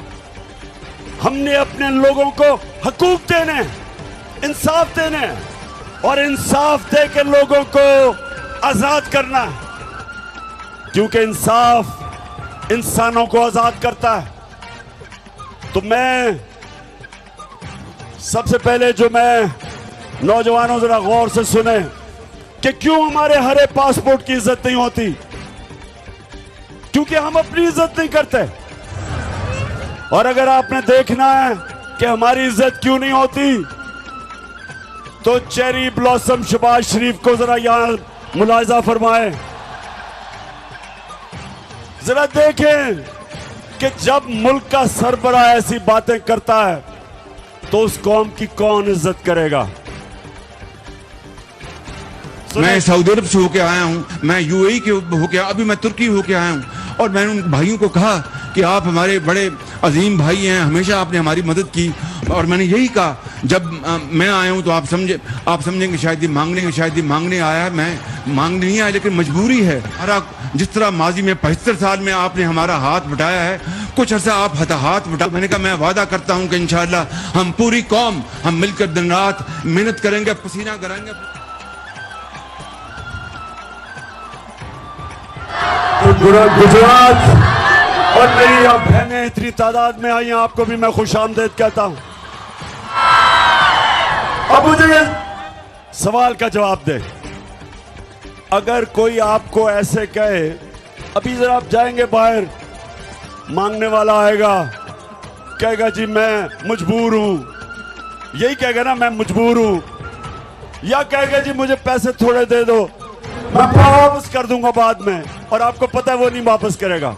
हमने अपने लोगों को हकूक देने, इंसाफ देने और इंसाफ दे के लोगों को आजाद करना है, क्योंकि इंसाफ इंसानों को आजाद करता है। तो मैं सबसे पहले जो मैं नौजवानों जरा गौर से सुने कि क्यों हमारे हरे पासपोर्ट की इज्जत नहीं होती, क्योंकि हम अपनी इज्जत नहीं करते। और अगर आपने देखना है कि हमारी इज्जत क्यों नहीं होती, तो चेरी ब्लॉसम शहबाज शरीफ को जरा यहां मुलाहिजा फरमाएं। जरा देखें कि जब मुल्क का सरबराह ऐसी बातें करता है तो उस कौम की कौन इज्जत करेगा। मैं सऊदी अरब से होके आया हूँ, मैं यूएई के होके, अभी मैं तुर्की होके आया हूँ। और मैंने उन भाइयों को कहा कि आप हमारे बड़े अजीम भाई हैं, हमेशा आपने हमारी मदद की। और मैंने यही कहा, जब मैं आया हूँ तो आप समझेंगे शायद ये मांगने आया है। मैं मांगने नहीं आया, लेकिन मजबूरी है। जिस तरह माजी में 75 साल में आपने हमारा हाथ बटाया है, कुछ अर्सा आप हाथ बटा। मैंने कहा मैं वादा करता हूँ कि इंशाअल्लाह हम पूरी कौम हम मिलकर दिन रात मेहनत करेंगे, पसीना कराएंगे। गुजरात और मेरी आप बहनें इतनी तादाद में आई हैं, आपको भी मैं खुश आमदेद कहता हूं। अब मुझे सवाल का जवाब दे। अगर कोई आपको ऐसे कहे, अभी जरा आप जाएंगे बाहर, मांगने वाला आएगा, कहेगा जी मैं मजबूर हूं, यही कहेगा ना, मैं मजबूर हूं, या कहेगा जी मुझे पैसे थोड़े दे दो, मैं वापस कर दूंगा बाद में, और आपको पता है वो नहीं वापस करेगा।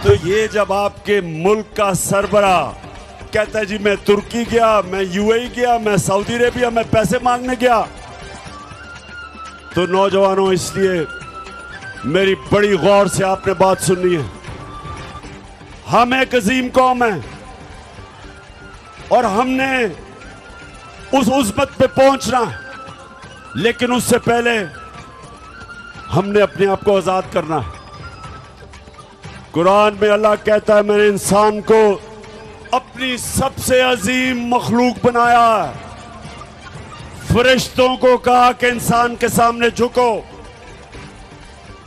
तो ये जब आपके मुल्क का सरबराह कहता है जी मैं तुर्की गया, मैं यूएई गया, मैं सऊदी अरेबिया, मैं पैसे मांगने गया। तो नौजवानों, इसलिए मेरी बड़ी गौर से आपने बात सुननी है। हम एक अजीम कौम है और हमने उस उज़्मत पे पहुंचना है, लेकिन उससे पहले हमने अपने आप को आजाद करना है। कुरान में अल्लाह कहता है मैंने इंसान को अपनी सबसे अजीम मखलूक बनाया है। फरिश्तों को कहा कि इंसान के सामने झुको,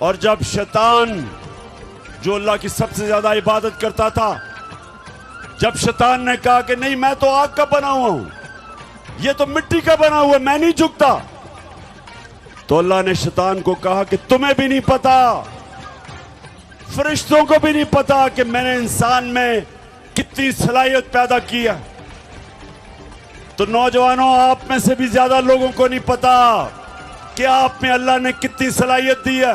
और जब शैतान जो अल्लाह की सबसे ज्यादा इबादत करता था, जब शैतान ने कहा कि नहीं मैं तो आग का बना हुआ हूं, ये तो मिट्टी का बना हुआ है, मैं नहीं झुकता, तो अल्लाह ने शैतान को कहा कि तुम्हें भी नहीं पता, फरिश्तों को भी नहीं पता कि मैंने इंसान में कितनी सलाहियत पैदा की है। तो नौजवानों, आप में से भी ज्यादा लोगों को नहीं पता कि आप में अल्लाह ने कितनी सलाहियत दी है।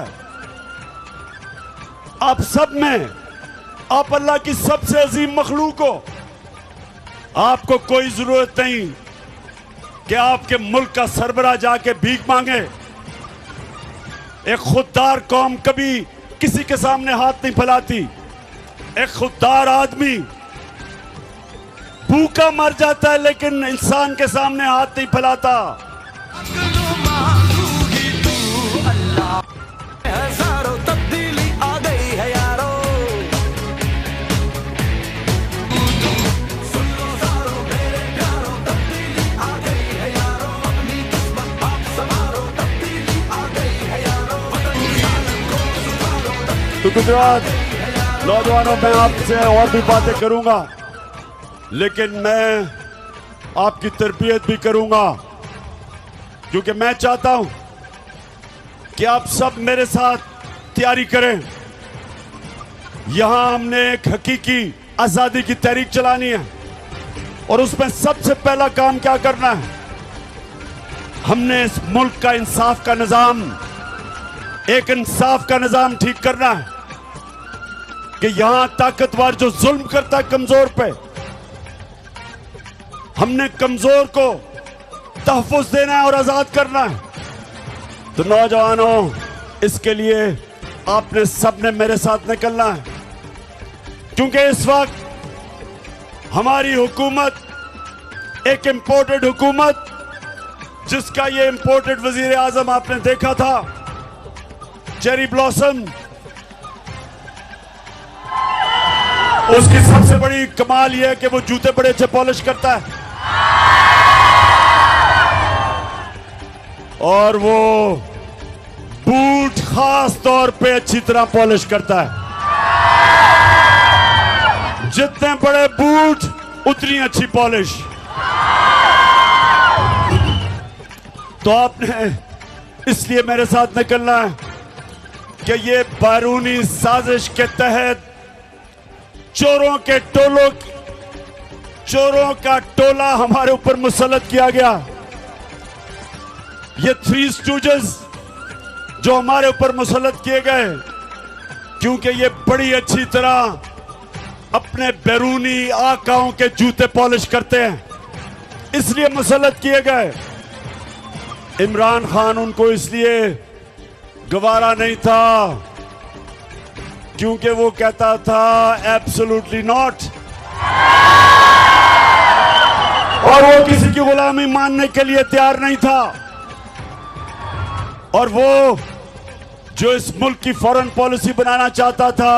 आप सब में, आप अल्लाह की सबसे अजीम मखलूक हो। आपको कोई जरूरत नहीं कि आपके मुल्क का सरबराह जाके भीख मांगे। एक खुददार कौम कभी किसी के सामने हाथ नहीं फैलाती। एक खुददार आदमी भूखा मर जाता है लेकिन इंसान के सामने हाथ नहीं फैलाता। हजारों तब्दीली आ गई है यारो, सुन लो सारो मेरे प्यारो, तब्दीली आ गई है यारो, अपनी किस्मत आप संवारो, तब्दीली आ गई है यारो। तो गुजरात नौजवानों, मैं आपसे और भी बातें करूंगा, लेकिन मैं आपकी तरबियत भी करूंगा, क्योंकि मैं चाहता हूं कि आप सब मेरे साथ तैयारी करें। यहां हमने एक हकीकी आजादी की तहरीक चलानी है, और उसमें सबसे पहला काम क्या करना है, हमने इस मुल्क का इंसाफ का निजाम, एक इंसाफ का निजाम ठीक करना है कि यहां ताकतवर जो जुल्म करता है कमजोर पे, हमने कमजोर को तहफ़्फ़ुज़ देना है और आजाद करना है। तो नौजवानों, इसके लिए आपने सबने मेरे साथ निकलना है, क्योंकि इस वक्त हमारी हुकूमत एक इंपोर्टेड हुकूमत, जिसका ये इंपोर्टेड वजीर आजम आपने देखा था, चेरी ब्लॉसम, उसकी सबसे बड़ी कमाल यह है कि वो जूते बड़े अच्छे पॉलिश करता है, और वो बूट खास तौर पे अच्छी तरह पॉलिश करता है। जितने बड़े बूट उतनी अच्छी पॉलिश। तो आपने इसलिए मेरे साथ निकलना है कि ये बैरूनी साजिश के तहत चोरों का टोला हमारे ऊपर मुसल्लत किया गया। ये थ्री स्टूजेस जो हमारे ऊपर मुसल्लत किए गए, क्योंकि ये बड़ी अच्छी तरह अपने बैरूनी आकाओं के जूते पॉलिश करते हैं, इसलिए मुसल्लत किए गए। इमरान खान उनको इसलिए गवारा नहीं था क्योंकि वो कहता था एब्सोल्युटली नॉट, और वो किसी की गुलामी मानने के लिए तैयार नहीं था। और वो जो इस मुल्क की फॉरेन पॉलिसी बनाना चाहता था,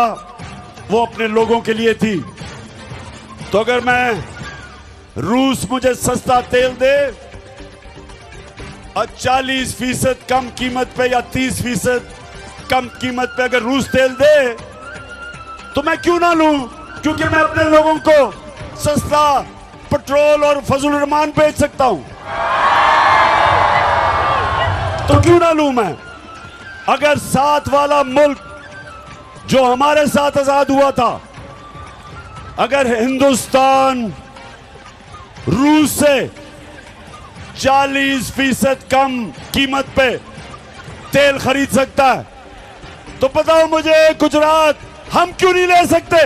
वो अपने लोगों के लिए थी। तो अगर मैं रूस मुझे सस्ता तेल दे और 40% कम कीमत पे या 30% कम कीमत पे अगर रूस तेल दे, तो मैं क्यों ना लूं, क्योंकि मैं अपने लोगों को सस्ता पेट्रोल और फजल रहमान बेच सकता हूं। तो क्यों ना लूं मैं। अगर साथ वाला मुल्क जो हमारे साथ आजाद हुआ था, अगर हिंदुस्तान रूस से 40% कम कीमत पे तेल खरीद सकता है, तो बताओ मुझे गुजरात हम क्यों नहीं ले सकते।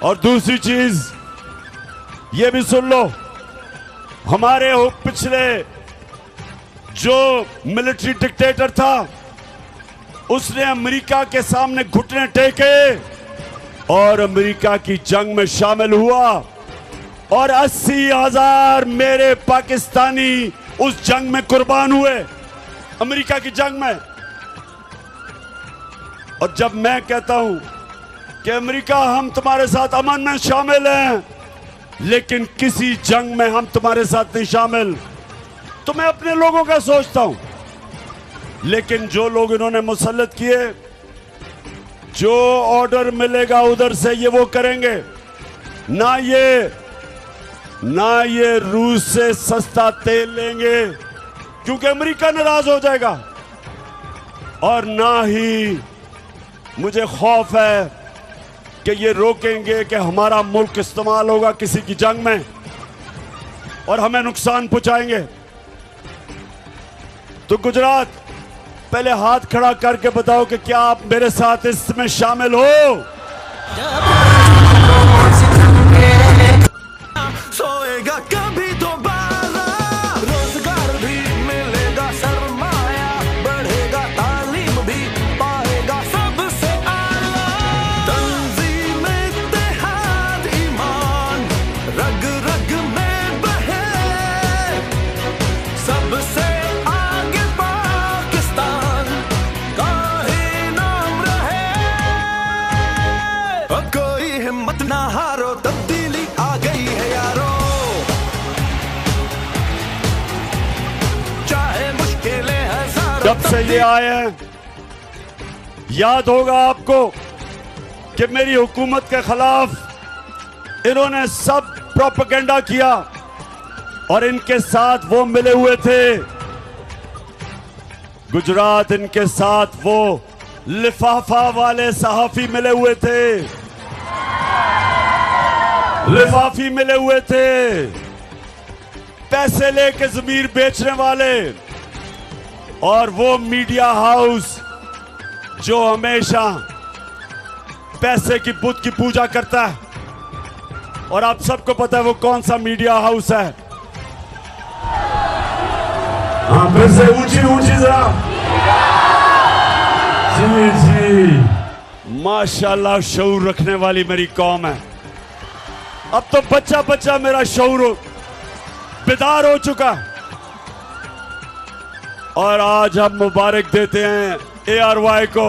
और दूसरी चीज ये भी सुन लो, हमारे पिछले जो मिलिट्री डिक्टेटर था उसने अमेरिका के सामने घुटने टेके और अमेरिका की जंग में शामिल हुआ और 80,000 मेरे पाकिस्तानी उस जंग में कुर्बान हुए, अमेरिका की जंग में। और जब मैं कहता हूं कि अमेरिका हम तुम्हारे साथ अमन में शामिल हैं लेकिन किसी जंग में हम तुम्हारे साथ नहीं शामिल, तो मैं अपने लोगों का सोचता हूं। लेकिन जो लोग इन्होंने मुसल्लत किए, जो ऑर्डर मिलेगा उधर से ये वो करेंगे। ना ये रूस से सस्ता तेल लेंगे क्योंकि अमेरिका नाराज हो जाएगा, और ना ही मुझे खौफ है कि ये रोकेंगे कि हमारा मुल्क इस्तेमाल होगा किसी की जंग में और हमें नुकसान पहुंचाएंगे। तो गुजरात, पहले हाथ खड़ा करके बताओ कि क्या आप मेरे साथ इसमें शामिल हो? सोएगा कभी दोबारा, रोजगार भी मिलेगा, सरमाया बढ़ेगा, तालीम भी पाएगा सबसे आला। तंजीम इत्तेहाद ईमान रग रग में बहे, सबसे आगे पाकिस्तान का ही नाम रहे। कोई हिम्मत ना हारो, तब्दीली आ गई है यारो, चाहे मुश्किलें हजारों। जब से ये आए हैं याद होगा आपको कि मेरी हुकूमत के खिलाफ इन्होंने सब प्रोपेगेंडा किया और इनके साथ वो मिले हुए थे। गुजरात, इनके साथ वो लिफाफा वाले सहाफी मिले हुए थे, लिफाफी मिले हुए थे, पैसे लेके जमीर बेचने वाले, और वो मीडिया हाउस जो हमेशा पैसे की बुत की पूजा करता है। और आप सबको पता है वो कौन सा मीडिया हाउस है। हाँ, फिर से ऊंची ऊंची जरा। जी जी, माशाल्लाह, शऊर रखने वाली मेरी कौम है। अब तो बच्चा बच्चा मेरा शऊर बेदार हो चुका, और आज हम मुबारक देते हैं ARY को,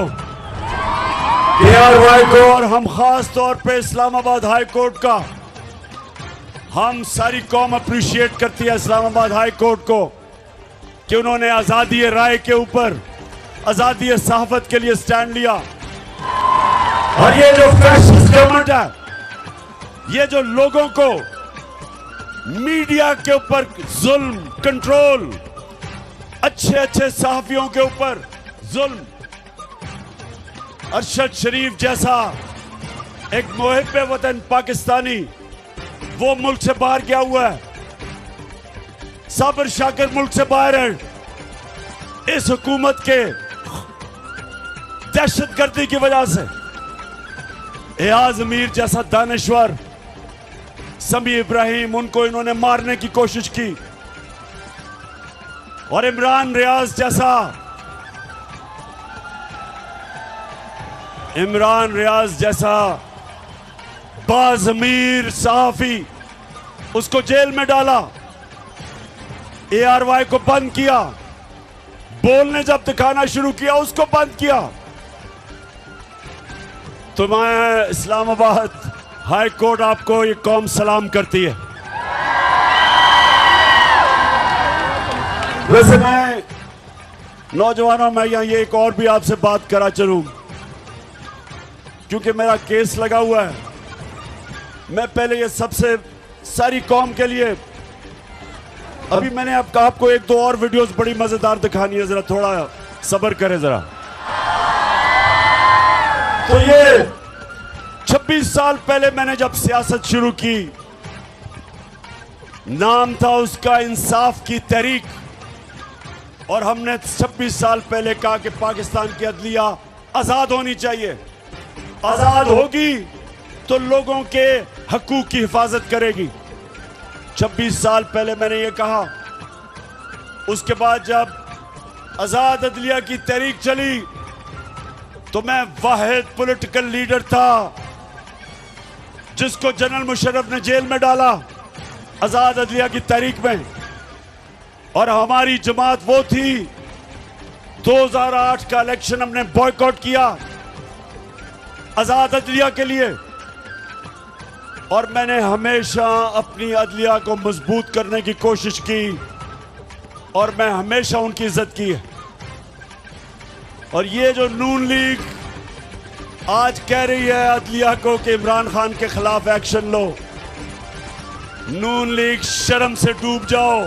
और हम खास तौर पे इस्लामाबाद हाई कोर्ट का, हम सारी कौम अप्रिशिएट करती है इस्लामाबाद हाई कोर्ट को कि उन्होंने आजादी राय के ऊपर, आजादी सहाफत के लिए स्टैंड लिया। और ये जो फैशिस्ट गवर्नमेंट है, ये जो लोगों को मीडिया के ऊपर जुल्म, कंट्रोल, अच्छे अच्छे सहाफियों के ऊपर जुल्म, अरशद शरीफ जैसा एक मुहिब्बे वतन पाकिस्तानी वो मुल्क से बाहर गया हुआ है, साबिर शाकिर मुल्क से बाहर है इस हुकूमत के दहशतगर्दी की वजह से। एयाज मीर जैसा दानश्वर, समी इब्राहिम, उनको इन्होंने मारने की कोशिश की, और इमरान रियाज जैसा बाज़मीर सहाफी, उसको जेल में डाला, ARY को बंद किया, बोलने जब दिखाना शुरू किया उसको बंद किया। तो मैं इस्लामाबाद हाई कोर्ट, आपको ये कौम सलाम करती है। वैसे मैं नौजवानों, मैं यहाँ ये एक और भी आपसे बात करा चलूं, क्योंकि मेरा केस लगा हुआ है। मैं पहले ये सबसे सारी कौम के लिए, अभी मैंने आपको एक दो और वीडियोस बड़ी मजेदार दिखानी है, जरा थोड़ा सब्र करें जरा। तो ये 26 साल पहले मैंने जब सियासत शुरू की, नाम था उसका इंसाफ की तहरीक, और हमने 26 साल पहले कहा कि पाकिस्तान की अदलिया आजाद होनी चाहिए। आजाद होगी तो लोगों के हकूक की हिफाजत करेगी। 26 साल पहले मैंने ये कहा। उसके बाद जब आजाद अदलिया की तहरीक चली तो मैं वाहिद पॉलिटिकल लीडर था जिसको जनरल मुशर्रफ ने जेल में डाला आजाद अदलिया की तहरीक में। और हमारी जमात वो थी, 2008 का इलेक्शन हमने बॉयकॉट किया आजाद अदलिया के लिए। और मैंने हमेशा अपनी अदलिया को मजबूत करने की कोशिश की और मैं हमेशा उनकी इज्जत की है। और ये जो नून लीग आज कह रही है अदलिया को कि इमरान खान के खिलाफ एक्शन लो, नून लीग शर्म से डूब जाओ।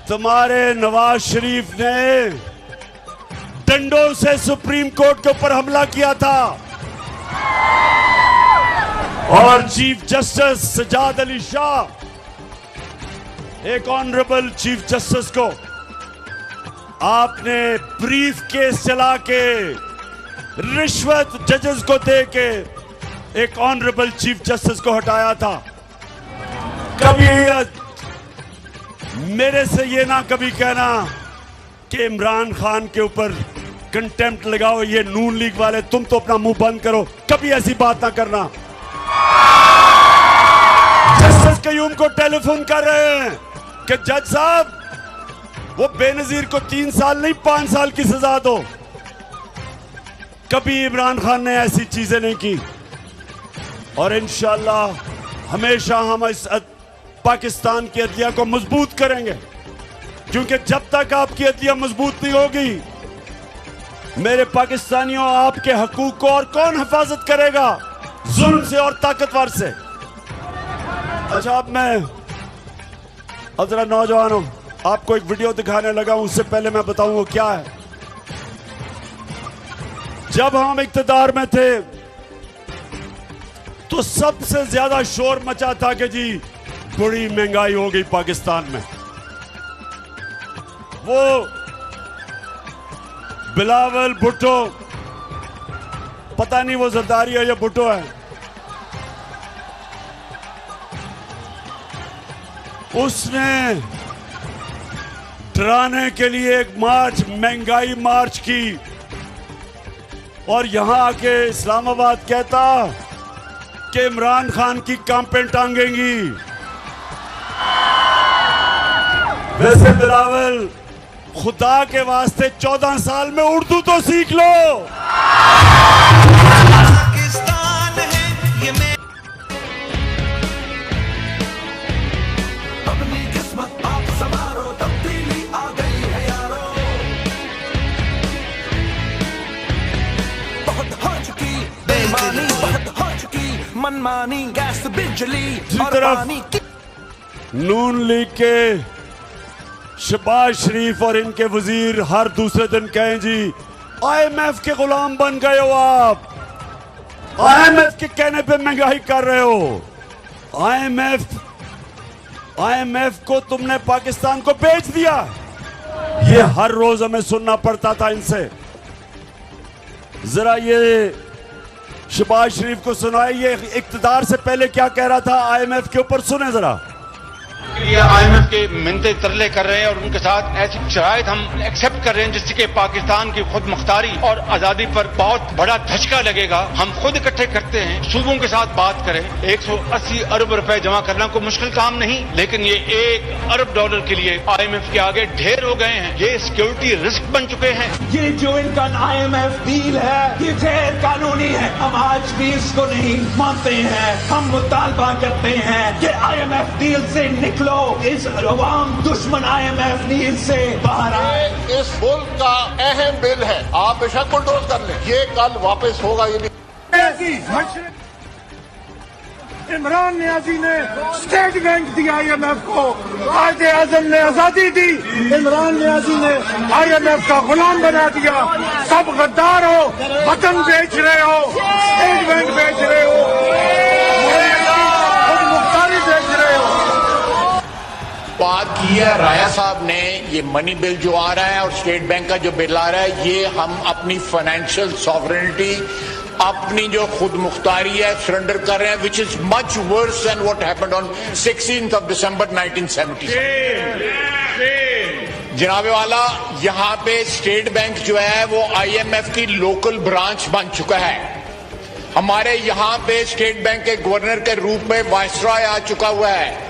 तुम्हारे नवाज शरीफ ने डंडों से सुप्रीम कोर्ट के ऊपर हमला किया था और चीफ जस्टिस सजाद अली शाह, एक ऑनरेबल चीफ जस्टिस को आपने ब्रीफ केस चला के रिश्वत जजेस को दे के एक ऑनरेबल चीफ जस्टिस को हटाया था। कभी मेरे से ये ना कभी कहना कि इमरान खान के ऊपर कंटेम्प्ट लगाओ, ये नून लीग वाले, तुम तो अपना मुंह बंद करो, कभी ऐसी बात ना करना। जस्टिस कयूम को टेलीफोन कर रहे हैं कि जज साहब वो बेनजीर को 3 साल नहीं 5 साल की सजा दो। कभी इमरान खान ने ऐसी चीजें नहीं की। और इंशाअल्लाह हमेशा हम इस पाकिस्तान की अदलिया को मजबूत करेंगे, क्योंकि जब तक आपकी अदलिया मजबूत नहीं होगी मेरे पाकिस्तानियों आपके हकूक को और कौन हिफाजत करेगा, जुल्म से और ताकतवर से। अच्छा अब मैं जरा नौजवानों आपको एक वीडियो दिखाने लगा हूं, उससे पहले मैं बताऊं वो क्या है। जब हम इक्तदार में थे तो सबसे ज्यादा शोर मचा था कि जी बड़ी महंगाई हो गई पाकिस्तान में। वो बिलावल भुट्टो, पता नहीं वो जरदारी है या भुट्टो है, उसने डराने के लिए एक मार्च, महंगाई मार्च की और यहां आके इस्लामाबाद कहता कि इमरान खान की कांपें टांगेंगी। वैसे बिलावल खुदा के वास्ते 14 साल में उर्दू तो सीख लो। पाकिस्तान है ये मैं अपनी किस्मत आप संवारो, तब्दीली आ गई है यारो। बहुत हो चुकी बेईमानी, बहुत हो चुकी मनमानी, गैस बिजली और पानी की। नून लीग के शहबाज शरीफ और इनके वजीर हर दूसरे दिन कहें जी IMF के गुलाम बन गए हो आप, IMF के कहने पे महंगाई कर रहे हो। IMF को तुमने पाकिस्तान को बेच दिया। ये हर रोज हमें सुनना पड़ता था इनसे। जरा ये शहबाज शरीफ को सुनाए, ये इक्तदार से पहले क्या कह रहा था IMF के ऊपर, सुने जरा। ये IMF के मिन्नते तरले कर रहे हैं और उनके साथ ऐसी शराइत हम एक्सेप्ट कर रहे हैं जिससे कि पाकिस्तान की खुद मुख्तारी और आजादी पर बहुत बड़ा धचका लगेगा। हम खुद इकट्ठे करते हैं, सूबों के साथ बात करें। 180 अरब रुपए जमा करना कोई मुश्किल काम नहीं, लेकिन ये $1 अरब के लिए IMF के आगे ढेर हो गए हैं। ये सिक्योरिटी रिस्क बन चुके हैं। ये जो इनका IMF डील है ये गैर कानूनी है। हम आज भी इसको नहीं मानते हैं। हम मुतालबा करते हैं कि IMF डील से निकलो, इस अवाम दुश्मन IMF डील से बाहर आए। इस मुल्क का अहम बिल है, आप बेशक बुलडोज कर लें, ये कल वापस होगा। ये नहीं इमरान नियाजी ने स्टेट बैंक दिया IMF को, कायदे आजम ने आजादी दी, इमरान नियाजी ने IMF का गुलाम बना दिया। सब गद्दार हो, वतन बेच रहे हो, स्टेट बैंक बेच रहे हो, खुद मुख्तारी बेच रहे हो। बात की है राया साहब ने, ये मनी बिल जो आ रहा है और स्टेट बैंक का जो बिल आ रहा है, ये हम अपनी फाइनेंशियल सॉवरेनिटी, अपनी जो खुद मुख्तारी है सरेंडर कर रहे हैं, which is much worse than what happened on 16th of December 1970। जनाबे वाला, यहाँ पे स्टेट बैंक जो है वो IMF की लोकल ब्रांच बन चुका है। हमारे यहाँ पे स्टेट बैंक के गवर्नर के रूप में वायसरॉय आ चुका हुआ है।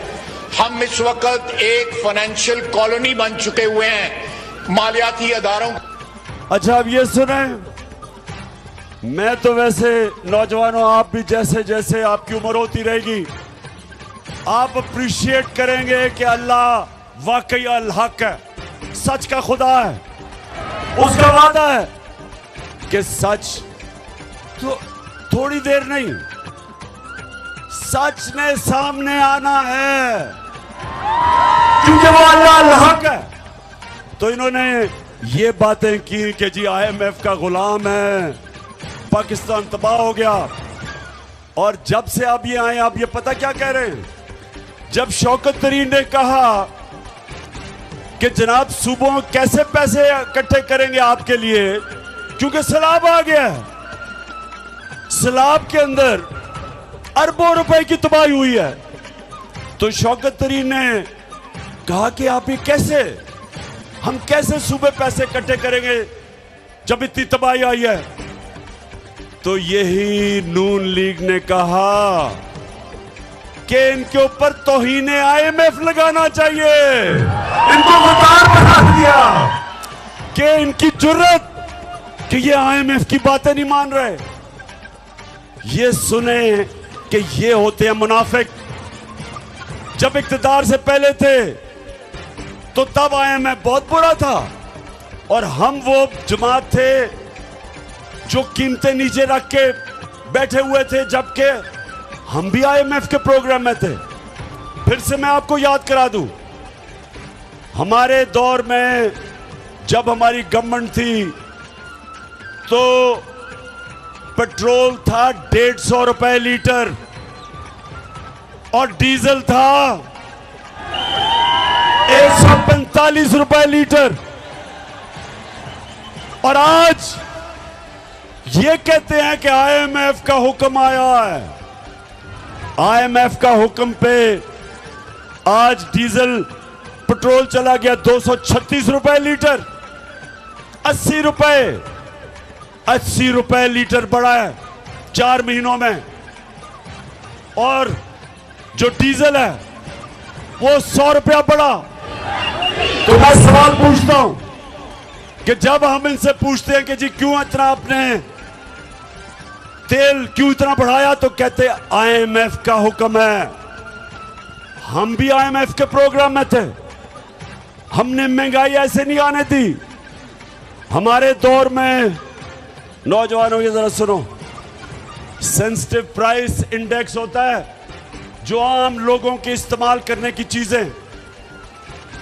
हम इस वक्त एक फाइनेंशियल कॉलोनी बन चुके हुए हैं मालियाती अदारों। अच्छा, अब ये सुने, मैं तो वैसे नौजवानों, आप भी जैसे जैसे आपकी उम्र होती रहेगी, आप अप्रिशिएट करेंगे कि अल्लाह वाकई अल हक है, सच का खुदा है। उसका वादा है कि सच तो थोड़ी देर नहीं, सच ने सामने आना है, क्योंकि वो अल्लाह अल हक है। तो इन्होंने ये बातें की कि जी IMF का गुलाम है, पाकिस्तान तबाह हो गया। और जब से आप ये आए, आप ये पता क्या कह रहे हैं? जब शौकत तरीन ने कहा कि जनाब सूबों में कैसे पैसे इकट्ठे करेंगे आपके लिए, क्योंकि सैलाब आ गया है, सैलाब के अंदर अरबों रुपए की तबाही हुई है, तो शौकत तरीन ने कहा कि आप ये कैसे, हम कैसे सूबे पैसे इकट्ठे करेंगे जब इतनी तबाही आई है? तो यही नून लीग ने कहा कि इनके ऊपर तौहीने IMF लगाना चाहिए। इनको गद्दार बना दिया कि इनकी जुर्रत कि ये IMF की बातें नहीं मान रहे। ये सुने कि ये होते हैं मुनाफिक। जब इक्तदार से पहले थे तो तब IMF बहुत बुरा था, और हम वो जमात थे जो कीमतें नीचे रख के बैठे हुए थे, जबकि हम भी IMF के प्रोग्राम में थे। फिर से मैं आपको याद करा दूं, हमारे दौर में जब हमारी गवर्नमेंट थी तो पेट्रोल था 150 रुपए लीटर और डीजल था 145 रुपए लीटर। और आज ये कहते हैं कि IMF का हुक्म आया है। IMF का हुक्म पे आज डीजल पेट्रोल चला गया 236 रुपए लीटर, 80 रुपए लीटर बढ़ा है 4 महीनों में। और जो डीजल है वो 100 रुपया बढ़ा। तो मैं सवाल पूछता हूं कि जब हम इनसे पूछते हैं कि जी क्यों इतना आपने तेल क्यों इतना बढ़ाया, तो कहते IMF का हुक्म है। हम भी IMF के प्रोग्राम में थे, हमने महंगाई ऐसे नहीं आने दी। हमारे दौर में, नौजवानों की जरा सुनो, सेंसिटिव प्राइस इंडेक्स होता है जो आम लोगों के इस्तेमाल करने की चीजें।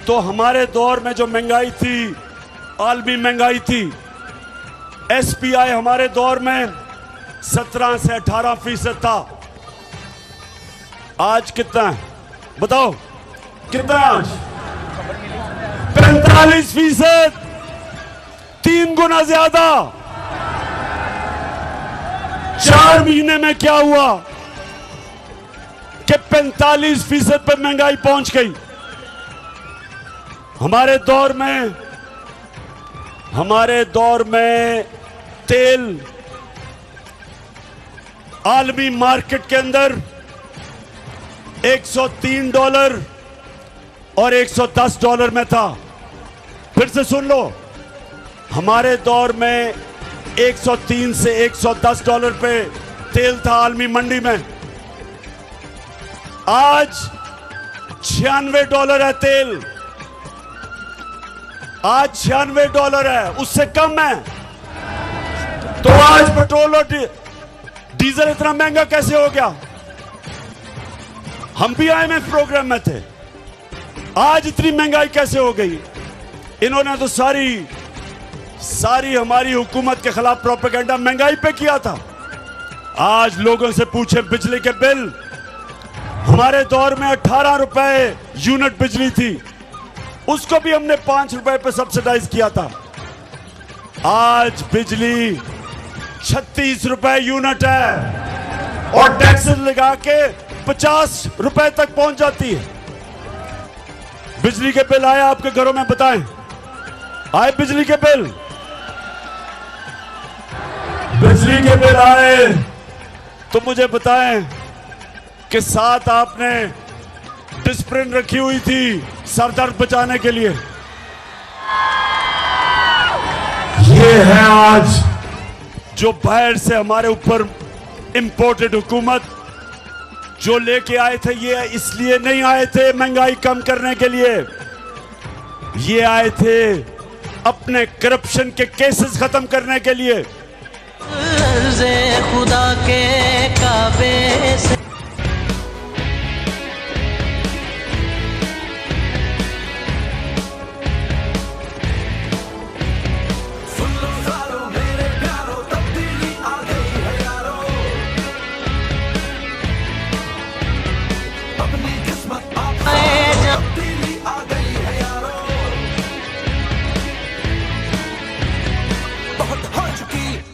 तो हमारे दौर में जो महंगाई थी, आलमी महंगाई थी, SPI हमारे दौर में 17 से 18% था। आज कितना है बताओ, कितना है आज? 45%, 3 गुना ज्यादा। 4 महीने में क्या हुआ कि 45% पे महंगाई पहुंच गई। हमारे दौर में तेल आलमी मार्केट के अंदर $103 और $110 में था। फिर से सुन लो, हमारे दौर में 103 से $110 पे तेल था आलमी मंडी में। आज $96 है तेल, आज $96 है, उससे कम है। तो आज पेट्रोल और डीजल इतना महंगा कैसे हो गया? हम भी IMF प्रोग्राम में थे, आज इतनी महंगाई कैसे हो गई? इन्होंने तो सारी हमारी हुकूमत के खिलाफ प्रोपेगेंडा महंगाई पे किया था। आज लोगों से पूछे बिजली के बिल, हमारे दौर में 18 रुपए यूनिट बिजली थी, उसको भी हमने 5 रुपए पे सब्सिडाइज किया था। आज बिजली 36 रुपए यूनिट है और टैक्सेस लगा के 50 रुपए तक पहुंच जाती है। बिजली के बिल आए आपके घरों में? बताएं, आए बिजली के बिल? बिजली के बिल आए तो मुझे बताएं कि साथ आपने डिस्प्रिन रखी हुई थी सर दर्द बचाने के लिए। ये है आज जो बाहर से हमारे ऊपर इंपोर्टेड हुकूमत जो लेके आए थे। ये इसलिए नहीं आए थे महंगाई कम करने के लिए, ये आए थे अपने करप्शन के केसेस खत्म करने के लिए। खुदा के काबे से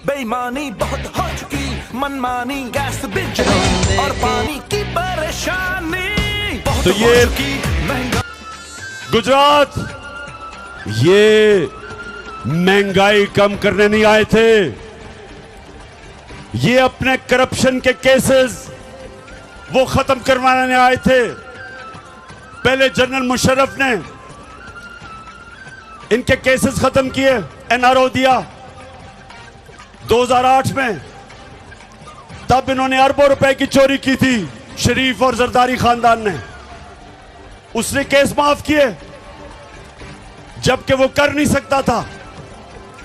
बेईमानी बहुत हो चुकी, मनमानी, गैस बिजली और पानी की परेशानी बहुत तो ये हो चुकी, महंगा गुजरात ये महंगाई कम करने नहीं आए थे, ये अपने करप्शन के केसेस वो खत्म करवाने आए थे। पहले जनरल मुशर्रफ ने इनके केसेस खत्म किए, एनआरओ दिया 2008 में। तब इन्होंने अरबों रुपए की चोरी की थी शरीफ और जरदारी खानदान ने, उसने केस माफ किए जबकि वो कर नहीं सकता था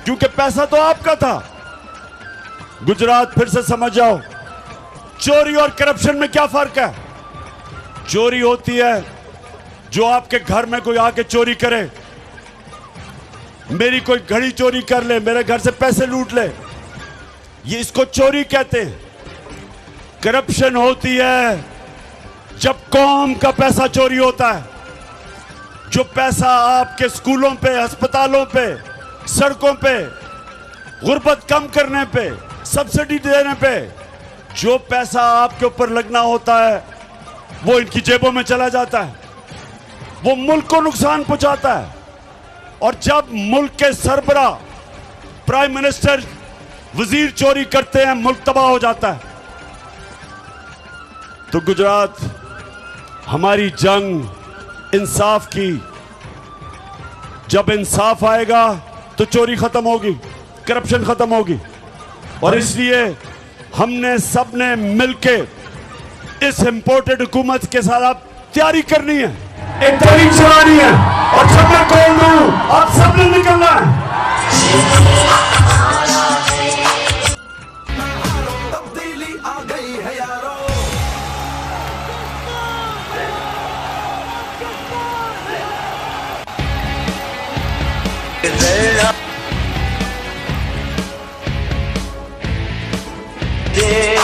क्योंकि पैसा तो आपका था। गुजरात फिर से समझ जाओ, चोरी और करप्शन में क्या फर्क है। चोरी होती है जो आपके घर में कोई आके चोरी करे, मेरी कोई घड़ी चोरी कर ले, मेरे घर से पैसे लूट ले, ये इसको चोरी कहते हैं। करप्शन होती है जब कौम का पैसा चोरी होता है, जो पैसा आपके स्कूलों पे, अस्पतालों पे, सड़कों पे, गुर्बत कम करने पे, सब्सिडी देने पे, जो पैसा आपके ऊपर लगना होता है वो इनकी जेबों में चला जाता है, वो मुल्क को नुकसान पहुंचाता है। और जब मुल्क के सरबरा, प्राइम मिनिस्टर, वजीर चोरी करते हैं, मुल्क तबाह हो जाता है। तो गुजरात हमारी जंग इंसाफ की, जब इंसाफ आएगा तो चोरी खत्म होगी, करप्शन खत्म होगी। और इसलिए हमने सबने मिलके इस इंपोर्टेड हुकूमत के साथ आप तैयारी करनी है, एक तहरीक चलानी है। और जब मैं कॉल दूं आप सबने निकलना है। तब्दीली आ गई है यारो, दे